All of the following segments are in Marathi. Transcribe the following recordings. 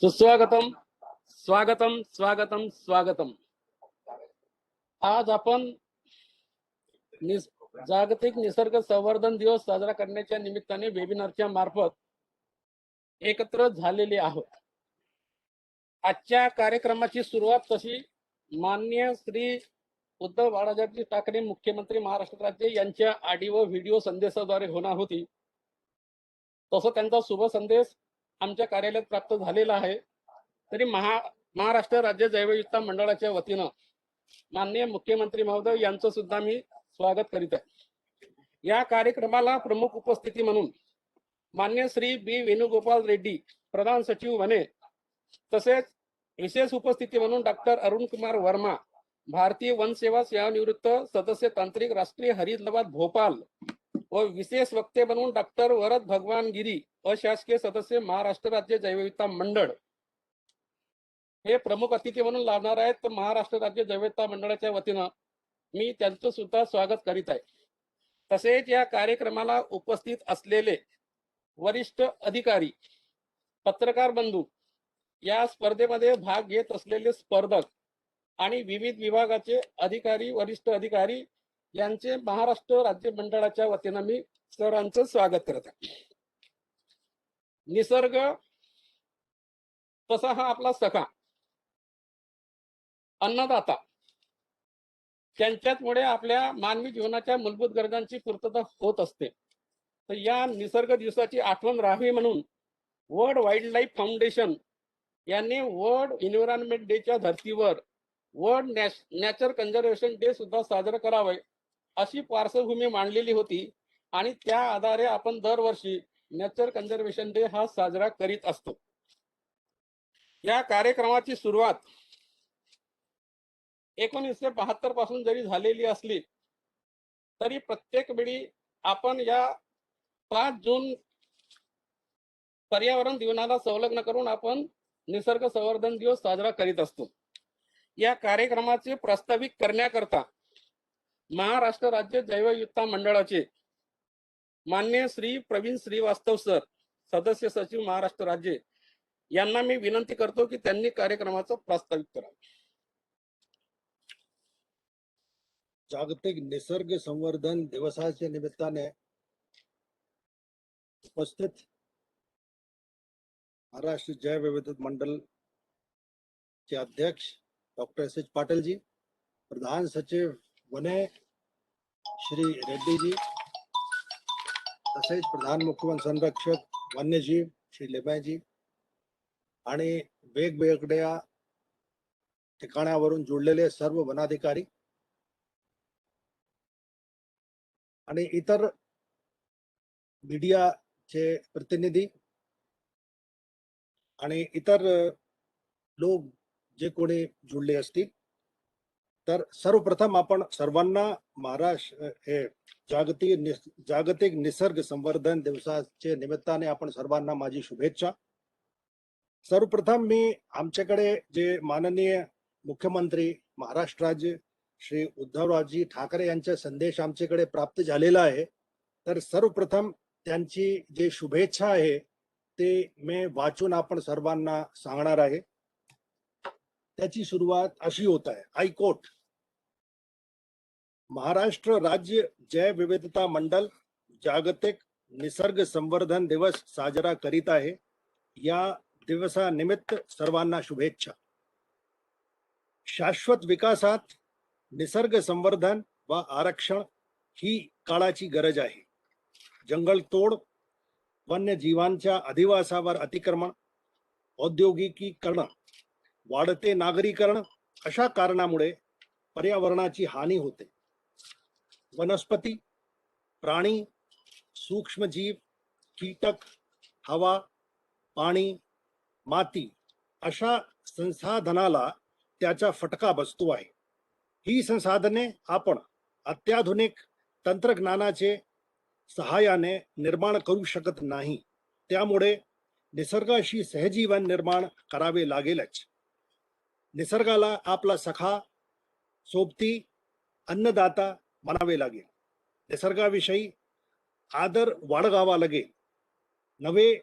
सुस्वागतम, स्वागतम स्वागतम स्वागतम. आज आपण जागतिक निसर्ग संवर्धन दिवस साजरा करण्याच्या निमित्ताने वेबिनारच्या मार्फत एकत्र झालेले आहोत. आजच्या कार्यक्रमाची सुरुवात तशी माननीय श्री उद्धव बाळासाहेब ठाकरे मुख्यमंत्री महाराष्ट्र राज्य यांच्या ऑडिओ व्हिडिओ संदेशाद्वारे होणार होती. तसं त्यांचा शुभ संदेश आमच्या कार्यालयात प्राप्त झालेला आहे. तरी महाराष्ट्र राज्य जैवविविधता मंडळाच्या वतीनं माननीय मुख्यमंत्री महोदय यांचं सुद्धा मी स्वागत करीत आहे. या कार्यक्रमाला प्रमुख उपस्थिती म्हणून मान्य श्री बी वेणुगोपाल रेड्डी प्रधान सचिव वने, तसेच विशेष उपस्थिती म्हणून डॉक्टर अरुण कुमार वर्मा भारतीय वन सेवा सेवानिवृत्त सदस्य तांत्रिक राष्ट्रीय हरित लवाद भोपाल व विशेष वक्ते म्हणून डॉक्टर वरद भगवान गिरी अशासकीय सदस्य महाराष्ट्र राज्य जैवविविधता मंडळ हे प्रमुख अतिथी म्हणून लाभणार आहेत. तर महाराष्ट्र राज्य जैवविविधता मंडळाच्या वतीनं मी त्यांचं सुद्धा स्वागत करीत आहे. तसेच या कार्यक्रमाला उपस्थित असलेले वरिष्ठ अधिकारी, पत्रकार बंधू, या स्पर्धेमध्ये भाग घेत असलेले स्पर्धक आणि विविध विभागाचे अधिकारी, वरिष्ठ अधिकारी यांचे महाराष्ट्र राज्य मंडळाच्या वतीनं मी सर्वांचं स्वागत करत आहे. निसर्ग तसा हा आपला सखा, अन्नदाता, त्यांच्यामुळे आपल्या मानवी जीवनाच्या मूलभूत गरजांची पूर्तता होत असते. तर या निसर्ग दिवसाची आठवण राहावी म्हणून वर्ल्ड वाईल्ड लाईफ फाउंडेशन यांनी वर्ल्ड एन्व्हायरमेंट डेच्या धर्तीवर वर्ल्ड नॅचर कन्झर्वेशन डे सुद्धा साजरा करावे अशी पार्श्वभूमी मांडलेली होती आणि त्या आधारे आपण दरवर्षी नॅचर कन्झर्वेशन डे हा साजरा करीत असतो. या कार्यक्रमाची सुरुवात 1972 पासून जरी झालेली असली तरी प्रत्येक वेळी आपण या 5 जून पर्यावरण दिनाला संलग्न करून आपण निसर्ग संवर्धन दिवस साजरा करीत असतो. या कार्यक्रमाचे प्रास्ताविक करण्याकरता महाराष्ट्र राज्य जैवविविधता मंडळाचे मान्य श्री प्रवीण श्रीवास्तव सर, सदस्य सचिव महाराष्ट्र राज्य, यांना मी विनंती करतो की त्यांनी कार्यक्रमाचं प्रास्ताविक करावं. जागतिक निसर्ग संवर्धन दिवसाच्या निमित्ताने उपस्थित महाराष्ट्र जैव विविधता मंडल के अध्यक्ष doctor S H Patil ji, प्रधान सचिव वने श्री रेड्डी जी, तसेच प्रधान मुख्य वन संरक्षक वन्यजीव श्री लेबाई जी आणि वेगवेगळ्या ठिकाणावरून जुळलेले सर्व वनाधिकारी आणि इतर मीडियाचे प्रतिनिधी आणि इतर लोक जे कोणी जुळले असतील, तर सर्वप्रथम आपण सर्वांना महाराष्ट्र हे जागतिक निसर्ग संवर्धन दिवसाचे निमित्ताने आपण सर्वांना माझी शुभेच्छा. सर्वप्रथम मी आमच्याकडे जे माननीय मुख्यमंत्री महाराष्ट्र राज्य श्री उद्धवरावजी ठाकरे यांचा संदेश आमच्याकडे प्राप्त झालेला आहे, तर सर्वप्रथम त्यांची जे शुभेच्छा आहे ते मी वाचून आपण सर्वांना सांगणार आहे. त्याची सुरुवात अशी होत आहे, आय कोट, महाराष्ट्र राज्य जैव विविधता मंडल जागतिक निसर्ग संवर्धन दिवस साजरा करीत आहे. या दिवसानिमित्त सर्वांना शुभेच्छा. शाश्वत विकासात निसर्ग संवर्धन व आरक्षण ही काळाची गरज आहे. जंगलतोड, वन्यजीवांच्या अधिवासावर अतिक्रमण, औद्योगिकीकरण, वाढते नागरीकरण अशा कारणामुळे पर्यावरणाची हानी होते. वनस्पती, प्राणी, सूक्ष्मजीव, कीटक, हवा, पाणी, माती अशा संसाधनाला त्याचा फटका बसतो आहे. ही संसाधने आपण अत्याधुनिक तंत्रज्ञानाचे सहाय्याने निर्माण करू शकत नाही. त्यामुळे निसर्गाशी सहजीवन निर्माण करावे लागेलच. निसर्गाला आपला सखा, सोबती, अन्नदाता म्हणावे लागेल. निसर्गाविषयी आदर बाळगावा लागेल. नव्हे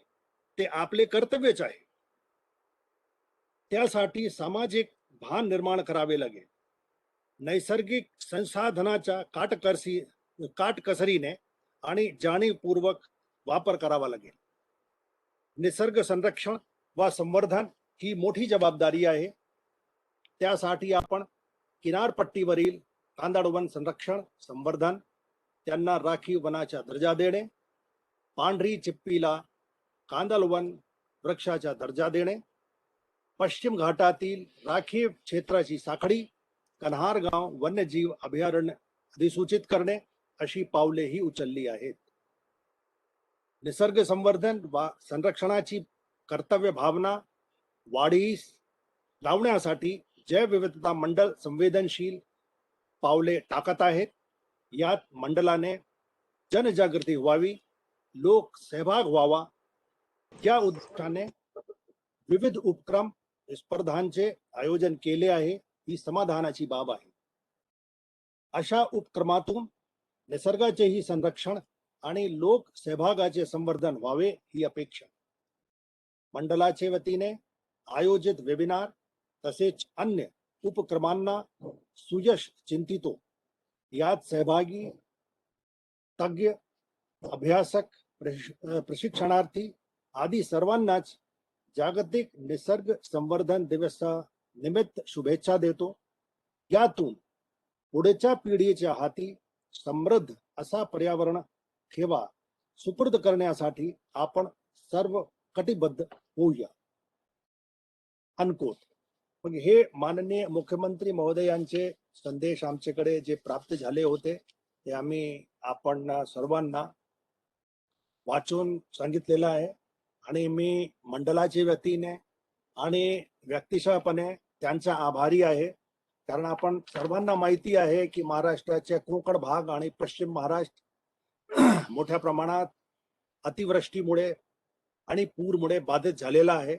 ते आपले कर्तव्यच आहे. त्यासाठी सामाजिक भान निर्माण करावे लागेल. नैसर्गिक संसाधनाचा काटकसरीने आणि जाणीवपूर्वक वापर करावा लागेल. निसर्ग संरक्षण व संवर्धन ही मोठी जबाबदारी आहे. त्यासाठी आपण किनारपट्टीवरील कांदळवन संरक्षण, संवर्धन, त्यांना राखीव वनाचा दर्जा देणे, पांढरी चिप्पीला कांदळवन वृक्षाचा दर्जा देणे, पश्चिम घाटातील राखीव क्षेत्राची साखळी कन्हारगाव वन्यजीव अभयारण्य अधिसूचित करणे अशी पावलेही उचलली आहेत. निसर्ग संवर्धन व संरक्षणाची कर्तव्य भावना वाढीस लावण्यासाठी जैवविविधता मंडळ संवेदनशील पावले टाकत आहेत. यात मंडळाने जनजागृती व्हावी, लोक सहभाग व्हावा या उद्देशाने विविध उपक्रम स्पर्धांचे आयोजन केले आहे. ही समाधानाची बाब आहे. अशा उपक्रमातून निसर्गाचेही संरक्षण आणि लोक सहभागाचे संवर्धन व्हावे ही अपेक्षा. मंडळाच्या वतीने आयोजित वेबिनार तसेच अन्य उपक्रमांना सुयश चिंतितो. यात सहभागी तज्ञ, अभ्यासक, प्रशिक्षणार्थी आदी सर्वांनाच जागतिक निसर्ग संवर्धन दिवसा निमित्त शुभेच्छा देतो. यातून पुढच्या पिढीच्या हाती समृद्ध असा पर्यावरण ठेवा सुपूर्द करण्यासाठी आपण सर्व कटिबद्ध होऊया. अनकोट. मग हे माननीय मुख्यमंत्री महोदयांचे संदेश आमच्याकडे जे प्राप्त झाले होते ते आम्ही आपण सर्वांना वाचून सांगितलेलं आहे. आणि मी मंडळाच्या वतीने आणि व्यक्तिशःपणे त्यांचा आभारी आहे. कारण आपण सर्वांना माहिती आहे की महाराष्ट्राच्या कोकण भाग आणि पश्चिम महाराष्ट्र मोठ्या प्रमाणात अतिवृष्टीमुळे आणि पूरमुळे बाधित झालेला आहे.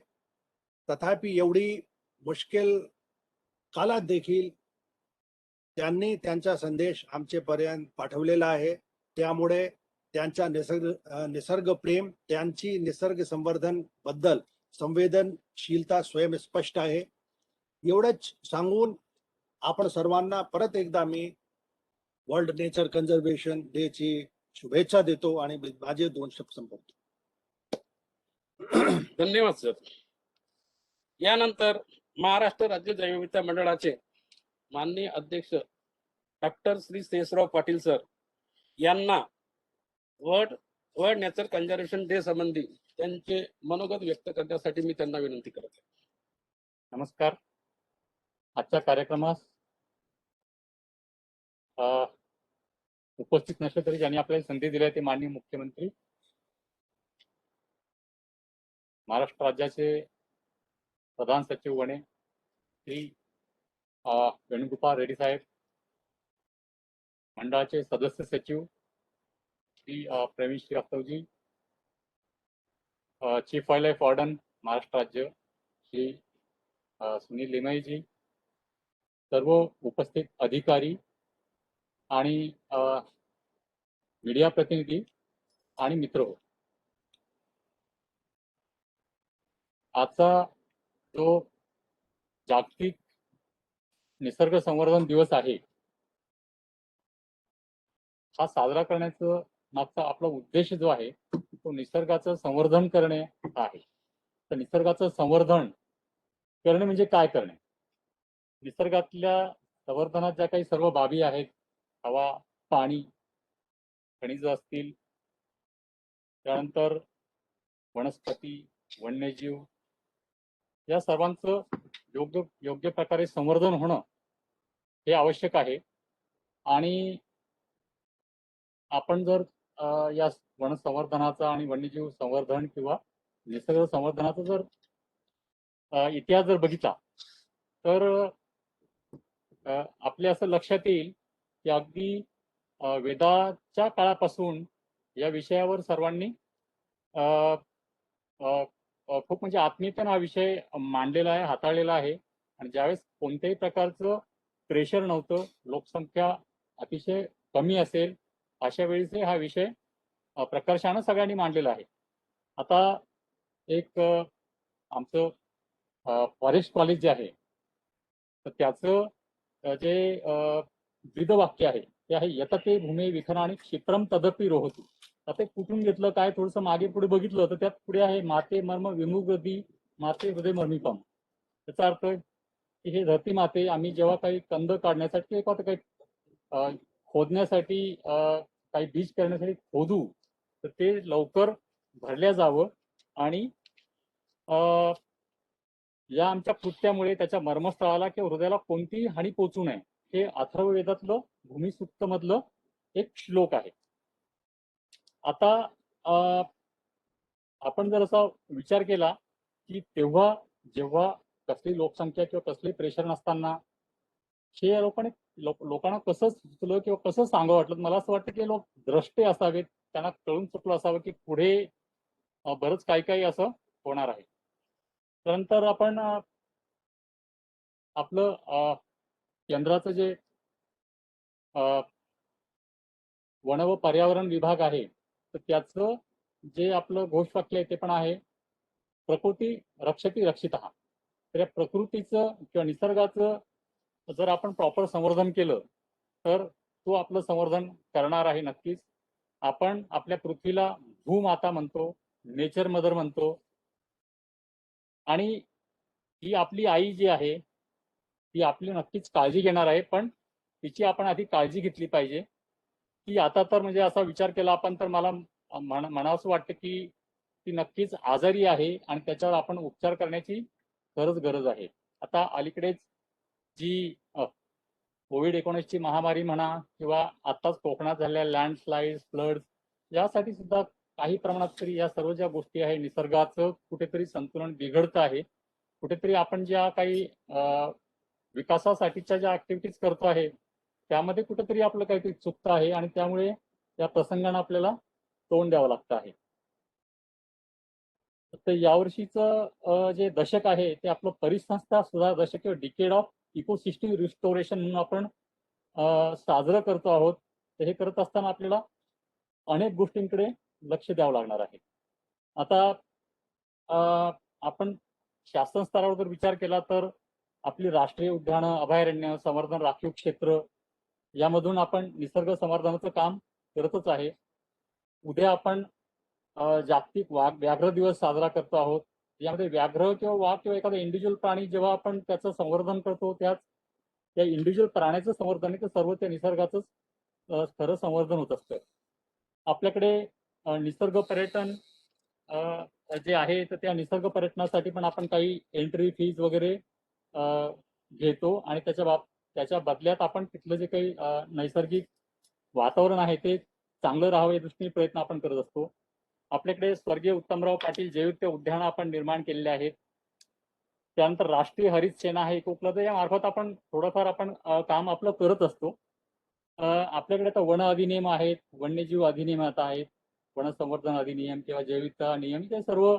तथापि एवढी मुश्किल काळात देखील त्यांनी त्यांचा संदेश आमच्यापर्यंत पाठवलेला आहे. त्यामुळे त्यांचा निसर्ग प्रेम, त्यांची निसर्ग संवर्धन बद्दल संवेदनशीलता स्वयं स्पष्ट आहे. एवढंच सांगून आपण सर्वांना परत एकदा मी वर्ल्ड नेचर कन्झर्वेशन डे ची शुभेच्छा देतो आणि माझे 2 शब्द संपवतो. धन्यवाद सर. यानंतर महाराष्ट्र राज्य जैवविविधता मंडळाचे माननीय अध्यक्ष डॉक्टर श्री शेषराव पाटील सर यांना वर्ल्ड नेचर कन्झर्वेशन डे संबंधी त्यांचे मनोगत व्यक्त करण्यासाठी मी त्यांना विनंती करत आहे. नमस्कार. आजच्या कार्यक्रमास उपस्थित नसले तरी ज्यांनी आपल्याला संधी दिली आहे ते माननीय मुख्यमंत्री, महाराष्ट्र राज्याचे प्रधान सचिव वने श्री वेणुगोपाल रेड्डी साहेब, मंडळाचे सदस्य सचिव श्री प्रवीण श्रीवास्तवजी, chief wild life warden Maharashtra राज्य श्री सुनील लिमईजी, सर्व उपस्थित अधिकारी आणि मीडिया प्रतिनिधी आणि मित्र, आजचा जो जागतिक निसर्ग संवर्धन दिवस आहे हा साजरा करण्याचा मागचा आपला उद्देश जो आहे तो निसर्गाचं संवर्धन करणे आहे. तर निसर्गाचं संवर्धन करणे म्हणजे काय करणे? निसर्गातल्या संवर्धनात ज्या काही सर्व बाबी आहेत, हवा, पाणी, खनिज असतील, त्यानंतर वनस्पती, वन्यजीव, या सर्वांचं योग्य प्रकारे संवर्धन होणं हे आवश्यक आहे. आणि आपण जर या वन संवर्धनाचा आणि वन्यजीव संवर्धन किंवा निसर्ग संवर्धनाचा जर इतिहास जर बघितला तर आपल्या असं लक्षात येईल की अगदी वेदाच्या काळापासून या विषयावर सर्वांनी अ, अ, खूप म्हणजे आत्मीयतेने हा विषय मांडलेला आहे, हाताळलेला आहे. आणि ज्यावेळेस कोणत्याही प्रकारचं प्रेशर नव्हतं, लोकसंख्या अतिशय कमी असेल, अशा वेळेस हा विषय प्रकर्षानं सगळ्यांनी मांडलेला आहे. आता एक आमचं फॉरेस्ट कॉलेज जे आहे, तर त्याचं जे ब्रीदवाक्य आहे ते आहे, यतते भूमे विखराणी क्षिप्रम तदपि रोहती. आता ते कुठून घेतलं काय, थोडंसं मागे पुढे बघितलं तर त्यात पुढे आहे, माते मर्म विमुगती माते हृदय मर्मिपम. त्याचा अर्थ की हे धरती माते, आम्ही जेव्हा काही कंद काढण्यासाठी किंवा काही खोदण्यासाठी काही बीज करण्यासाठी खोदू, तर ते लवकर भरल्या जावं आणि या आमच्या कृत्यामुळे त्याच्या मर्मस्थळाला किंवा हृदयाला कोणतीही हानी पोचू नये, हे अथर्ववेदातलं भूमिसूक्त मधलं एक श्लोक आहे. आता आपण जर असा विचार केला की तेव्हा जेव्हा कसली लोकसंख्या किंवा कसली प्रेशर नसताना हे लोकांना कसं सुचलं किंवा कसं सांगावं वाटलं, मला असं वाटतं की लोक द्रष्टे असावेत, त्यांना कळून चुकलं असावं की पुढे बरंच काही काही असं होणार आहे. त्यानंतर आपण आपलं केंद्राचं जे वन व पर्यावरण विभाग आहे, तर त्याचं जे आपलं घोषवाक्य आहे ते पण आहे, प्रकृती रक्षती रक्षितः. तर या प्रकृतीचं किंवा निसर्गाचं जर आपण प्रॉपर संवर्धन केलं तर तो आपलं संवर्धन करणार आहे नक्कीच. आपण आपल्या पृथ्वीला भूमाता म्हणतो, नेचर मदर म्हणतो, आणि ही आपली आई जी आहे ती आपली नक्कीच काळजी घेणार आहे, पण तिची आपण आधी काळजी घेतली पाहिजे. ती आता तर म्हणजे असा विचार केला आपण तर मला म्हणावंसं वाटतं की ती नक्कीच आजारी आहे आणि त्याच्यावर आपण उपचार करण्याची गरज आहे. आता अलीकडेच जी कोविड-19 ची महामारी म्हणा किंवा आताच कोकणात झालेल्या लँडस्लाइड, फ्लड, यासाठी सुद्धा काही प्रमाणात तरी या सर्व ज्या गोष्टी आहे, निसर्गाचं कुठेतरी संतुलन बिघडतं आहे. कुठेतरी आपण ज्या काही विकासासाठीच्या ज्या ऍक्टिव्हिटीज करतो आहे त्यामध्ये कुठेतरी आपलं काहीतरी चुकतं आहे आणि त्यामुळे या प्रसंगाने आपल्याला तोंड द्यावं लागतं आहे. तर यावर्षीचं जे दशक आहे ते आपलं परिसंस्था सुधार दशक किंवा डिकेड ऑफ इकोसिस्टम रिस्टोरेशन म्हणून आपण साजरं करतो आहोत. तर हे करत असताना आपल्याला अनेक गोष्टींकडे लक्ष द्यावं लागणार आहे. आता आपण शासन स्तरावर जर विचार केला तर आपली राष्ट्रीय उद्यानं, अभयारण्य, संवर्धन राखीव क्षेत्र यामधून आपण निसर्ग संवर्धनाचं काम करतच आहे. उद्या आपण जागतिक व्याघ्र दिवस साजरा करतो आहोत. यामध्ये व्याघ्र किंवा वाघ किंवा एखादा इंडिव्हिज्युअल प्राणी जेव्हा आपण त्याचं संवर्धन करतो, त्या इंडिव्हिज्युअल प्राण्याचं संवर्धन आहे, तर सर्व त्या निसर्गाचं खरं संवर्धन होत असतं. आपल्याकडे निसर्ग पर्यटन जे आहे, तर त्या निसर्ग पर्यटनासाठी पण आपण काही एंट्री फीज वगैरे घेतो आणि त्याच्या बदल्यात आपण तिथलं जे काही नैसर्गिक वातावरण आहे ते चांगलं राहावं या दृष्टीने प्रयत्न आपण करत असतो. आपल्याकडे स्वर्गीय उत्तमराव पाटील जैविक उद्यान आपण निर्माण केलेले आहेत. त्यानंतर राष्ट्रीय हरित सेना हे एक उपलब्ध, या मार्फत आपण थोडंफार आपण काम आपलं करत असतो. आपल्याकडे आता वन अधिनियम आहेत, वन्यजीव अधिनियम आता आहेत, वन संवर्धन अधिनियम किंवा जैविकता नियम, ते सर्व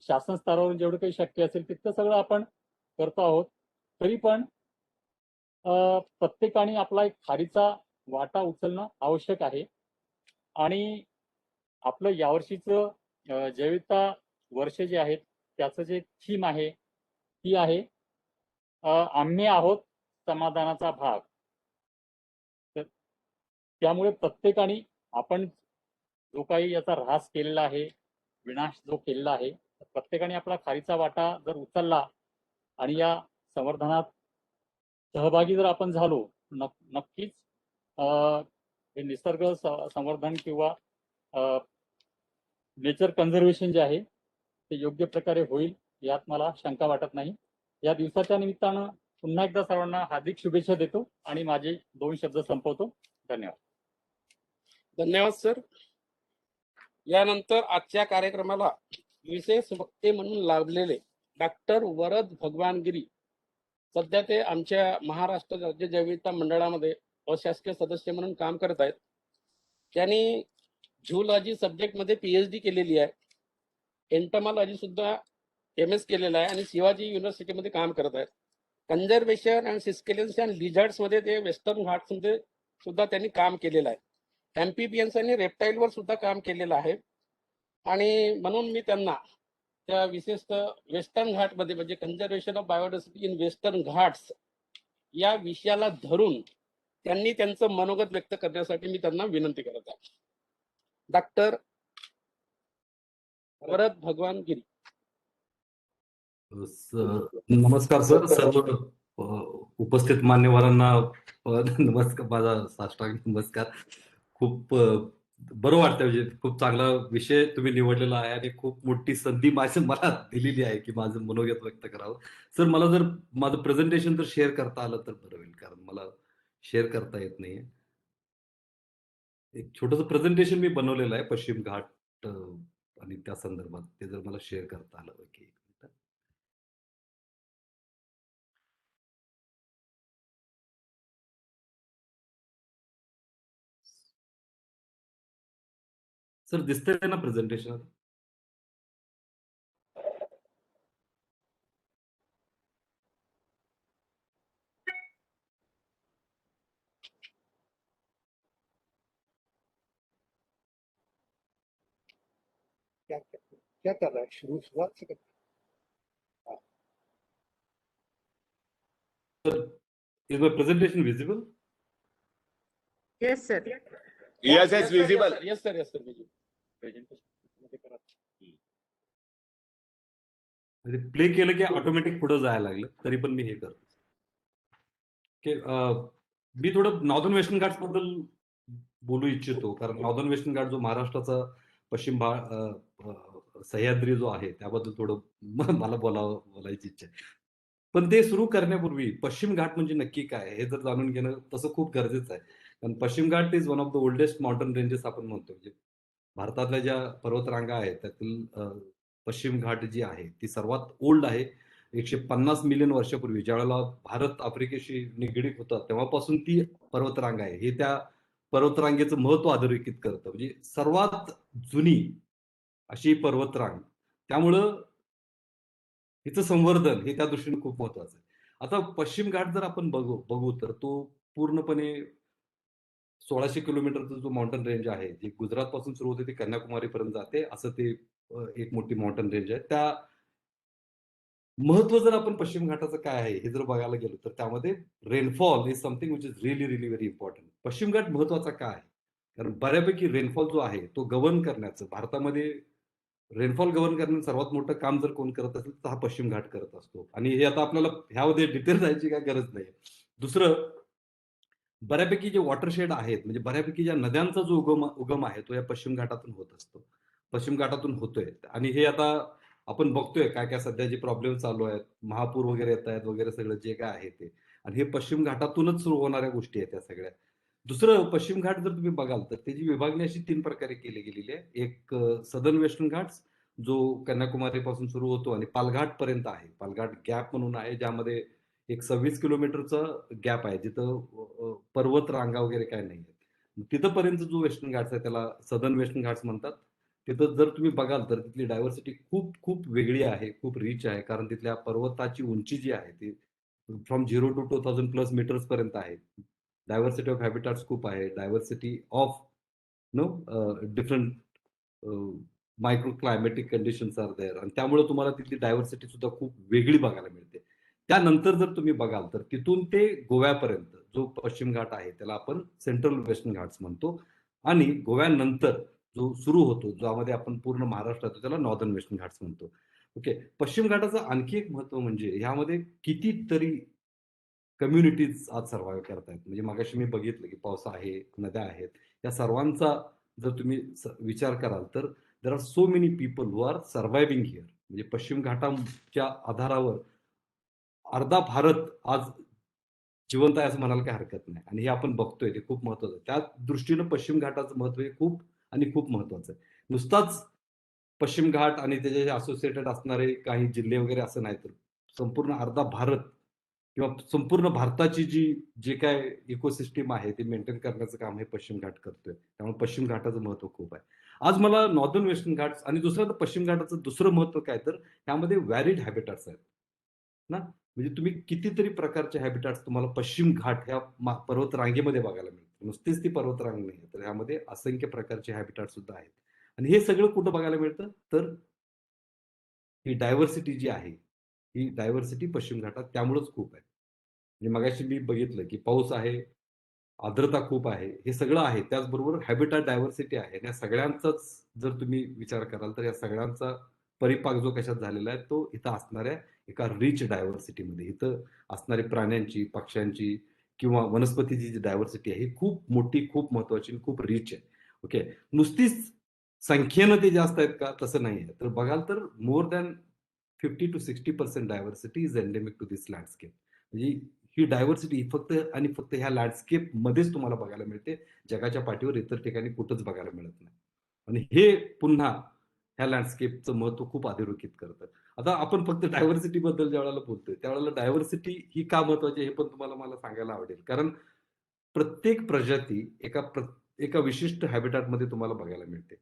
शासन स्तरावरून जेवढं काही शक्य असेल तितकं सगळं आपण करतो आहोत. तरी पण प्रत्येकाने आपला एक खारीचा वाटा उचलणं आवश्यक आहे. आणि आपलं यावर्षीचं जैविकता वर्ष जे आहेत त्याचं जे थीम आहे ती आहे आम्ही आहोत समाधानाचा भाग. तर त्यामुळे प्रत्येकाने आपण जो काही याचा ऱ्हास केलेला आहे, विनाश जो केलेला आहे, प्रत्येकाने आपला खारीचा वाटा जर उचलला आणि या संवर्धनात सहभागी जर आपण झालो, नक्कीच हे निसर्ग संवर्धन किंवा नेचर कन्झर्वेशन जे आहे ते योग्य प्रकारे होईल यात मला शंका वाटत नाही. या दिवसाच्या निमित्तानं पुन्हा एकदा सर्वांना हार्दिक शुभेच्छा देतो आणि माझे 2 शब्द संपवतो. धन्यवाद. धन्यवाद सर. यानंतर आजच्या कार्यक्रमाला विशेष वक्ते म्हणून लाभलेले डॉक्टर वरद भगवानगिरी सध्या ते आमच्या महाराष्ट्र राज्य जैवविविधता मंडळामध्ये अशासकीय सदस्य म्हणून काम करत आहेत. त्यांनी झूलॉजी सब्जेक्टमध्ये PhD केलेली आहे. एंटमॉलॉजी सुद्धा MS केलेला आहे आणि शिवाजी युनिव्हर्सिटीमध्ये काम करत आहेत. कन्झर्वेशन अँड सिस्केलियन्स अँड लिझर्ड्स मध्ये ते वेस्टर्न घाट्समध्ये सुद्धा त्यांनी काम केलेलं आहे. एम्फिबियन्स आणि रेप्टाईलवर सुद्धा काम केलेलं आहे. आणि म्हणून मी त्यांना त्या विशेषतः वेस्टर्न घाटमध्ये म्हणजे conservation of biodiversity in western Ghats या विषयाला धरून त्यांनी त्यांचं मनोगत व्यक्त करण्यासाठी मी त्यांना विनंती करत आहे. डॉक्टर भरत भगवान गिरी. नमस्कार सर. सर्व उपस्थित मान्यवरांना नमस्कार. माझा साष्टांग नमस्कार. खूप बरं वाटतं, म्हणजे खूप चांगला विषय तुम्ही निवडलेला आहे आणि खूप मोठी संधी मला दिलेली आहे की माझं मनोगत व्यक्त करावं. सर, मला जर माझं प्रेझेंटेशन जर शेअर करता आलं तर बरं होईल, कारण मला शेअर करता येत नाहीये. एक छोटंसं प्रेझेंटेशन मी बनवलेलं आहे पश्चिम घाट आणि त्या संदर्भात, ते जर मला शेअर करता आलं. ओके सर, दिसतंय ना प्रेझेंटेशन? क्या कर रहा है? शुरुआत से Is my presentation visible? Yes, sir. Yes, it's visible. Yes, sir. Yes, sir. Visible. म्हणजे प्ले केलं की ऑटोमॅटिक पुढे जायला लागलं, तरी पण मी हे करतो. की मी थोडं नॉर्दर्न वेस्टर्न घाट्स बद्दल बोलू इच्छितो, कारण नॉर्दर्न वेस्टर्न घाट जो महाराष्ट्राचा पश्चिम भाग सह्याद्री जो आहे त्याबद्दल थोडं मला बोलायची इच्छा आहे. पण ते सुरू करण्यापूर्वी पश्चिम घाट म्हणजे नक्की काय हे जर जाणून घेणं तसं खूप गरजेचं आहे. कारण Paschim Ghat is one of the oldest mountain ranges आपण म्हणतो. म्हणजे भारतातल्या ज्या पर्वतरांगा आहेत त्यातील पश्चिम घाट जी आहे ती सर्वात ओल्ड आहे. 150 मिलियन वर्षापूर्वी ज्यावेळेला भारत आफ्रिकेशी निगडीत होता तेव्हापासून ती पर्वतरांग आहे. हे त्या पर्वतरांगेचं महत्व अधोरेखित करतं. म्हणजे सर्वात जुनी अशी पर्वतरांग, त्यामुळं हिचं संवर्धन हे त्या दृष्टीने खूप महत्वाचं आहे. आता पश्चिम घाट जर आपण बघू तर तो पूर्णपणे 1600 किलोमीटरचा जो माउंटन रेंज आहे, जे गुजरात पासून सुरू होते ते कन्याकुमारी पर्यंत जाते, असं ते एक मोठी माउंटन रेंज आहे. त्या महत्व जर आपण पश्चिम घाटाचं काय आहे हे जर बघायला गेलो तर त्यामध्ये rainfall is something which is really really very important. पश्चिम घाट महत्वाचा का आहे? कारण बऱ्यापैकी रेनफॉल जो आहे तो गव्हर्न करण्याचं, भारतामध्ये रेनफॉल गव्हर्न करण्याचं सर्वात मोठं काम जर कोण करत असेल तर हा पश्चिम घाट करत असतो. आणि हे आता आपल्याला ह्यामध्ये डिटेल जायची काय गरज नाही. दुसरं, बऱ्यापैकी जे वॉटरशेड आहेत, म्हणजे बऱ्यापैकी ज्या नद्यांचा जो उगम आहे तो या पश्चिम घाटातून होत असतो, पश्चिम घाटातून होतोय. आणि हे आता आपण बघतोय काय काय सध्या जे प्रॉब्लेम चालू आहेत, महापूर वगैरे येत आहेत वगैरे, सगळं जे काय आहे ते, आणि हे पश्चिम घाटातूनच सुरू होणाऱ्या गोष्टी आहेत त्या सगळ्या. दुसरं, पश्चिम घाट जर तुम्ही बघाल तर त्याची विभागणी अशी 3 प्रकारे केली गेलेली आहे. एक सदर्न वेस्टर्न घाट्स जो कन्याकुमारी पासून सुरू होतो आणि पालघाट पर्यंत आहे. पालघाट गॅप म्हणून आहे, ज्यामध्ये एक 26 किलोमीटरचा गॅप आहे, जिथं पर्वत रांगा वगैरे काय नाही आहेत. तिथंपर्यंत जो वेस्टर्न घाट्स आहे त्याला सदर्न वेस्टर्न घाट्स म्हणतात. तिथं जर तुम्ही बघाल तर तिथली डायव्हर्सिटी खूप खूप वेगळी आहे, खूप रिच आहे, कारण तिथल्या पर्वताची उंची जी आहे ती फ्रॉम 0 to 2000 प्लस मीटर्स पर्यंत आहे. डायव्हर्सिटी ऑफ हॅबिटाट्स खूप आहे, diversity of different micro climatic conditions are there, आणि त्यामुळे तुम्हाला तिथली डायव्हर्सिटी सुद्धा खूप वेगळी बघायला मिळते. त्यानंतर जर तुम्ही बघाल तर तिथून ते गोव्यापर्यंत जो पश्चिम घाट आहे त्याला आपण सेंट्रल वेस्टर्न घाट्स म्हणतो, आणि गोव्यानंतर जो सुरू होतो, ज्यामध्ये आपण पूर्ण महाराष्ट्र येतो, त्याला नॉर्दर्न वेस्टर्न घाट्स म्हणतो. ओके. पश्चिम घाटाचं आणखी एक महत्व म्हणजे ह्यामध्ये कितीतरी कम्युनिटीज आज सर्व्हाइव्ह करतायत. म्हणजे मगाशी मी बघितलं की पावसा आहे, नद्या आहेत, या सर्वांचा जर तुम्ही विचार कराल तर there are so many people who are surviving here. म्हणजे पश्चिम घाटाच्या आधारावर अर्धा भारत आज जिवंत आहे असं म्हणायला काही हरकत नाही, आणि हे आपण बघतोय ते खूप महत्वाचं आहे. त्या दृष्टीनं पश्चिम घाटाचं महत्व हे खूप आणि खूप महत्वाचं आहे. नुसताच पश्चिम घाट आणि त्याच्याशी असोसिएटेड असणारे काही जिल्हे वगैरे असं नाही, तर संपूर्ण अर्धा भारत किंवा संपूर्ण भारताची जे काय इकोसिस्टीम आहे ते मेंटेन करण्याचं काम हे पश्चिम घाट करतोय. त्यामुळे पश्चिम घाटाचं महत्व खूप आहे. आज मला नॉर्दर्न वेस्टर्न घाट्स आणि दुसरं पश्चिम घाटाचं दुसरं महत्व काय तर त्यामध्ये व्हॅरिड हॅबिटॅट्स आहेत ना. म्हणजे तुम्ही कितीतरी प्रकारचे हॅबिटॅट्स तुम्हाला पश्चिम घाट ह्या पर्वत रांगेमध्ये बघायला मिळतात. नुसतीच ती पर्वत रांग नाही तर ह्यामध्ये असंख्य प्रकारचे हॅबिटॅट सुद्धा आहेत. आणि हे सगळं कुठं बघायला मिळतं तर ही डायव्हर्सिटी जी आहे ही डायव्हर्सिटी पश्चिम घाटात त्यामुळेच खूप आहे. म्हणजे मगाशी मी बघितलं की पाऊस आहे, आर्द्रता खूप आहे, हे सगळं आहे. त्याचबरोबर हॅबिटॅट डायव्हर्सिटी आहे. आणि या सगळ्यांचाच जर तुम्ही विचार कराल तर या सगळ्यांचा परिपाक जो कशात झालेला आहे तो इथं असणाऱ्या एका रिच डायव्हर्सिटीमध्ये. इथं असणारी प्राण्यांची, पक्ष्यांची किंवा वनस्पतीची जी डायव्हर्सिटी आहे ही खूप मोठी, खूप महत्वाची आणि खूप रिच आहे. ओके. नुसतीच संख्येनं ते जास्त आहेत का? तसं नाही आहे. तर बघाल तर more than 50 to 60% diversity is endemic to this landscape. म्हणजे ही डायव्हर्सिटी फक्त आणि फक्त ह्या लँडस्केप मध्येच तुम्हाला बघायला मिळते. जगाच्या पाठीवर इतर ठिकाणी कुठंच बघायला मिळत नाही. आणि हे पुन्हा ह्या लँडस्केपचं महत्व खूप अधोरेखित करतं. आता आपण फक्त डायव्हर्सिटी बद्दल ज्यावेळेला बोलतोय त्यावेळेला डायव्हर्सिटी ही का महत्वाची हे पण तुम्हाला मला सांगायला आवडेल. कारण प्रत्येक प्रजाती एका विशिष्ट हॅबिटॅटमध्ये तुम्हाला बघायला मिळते.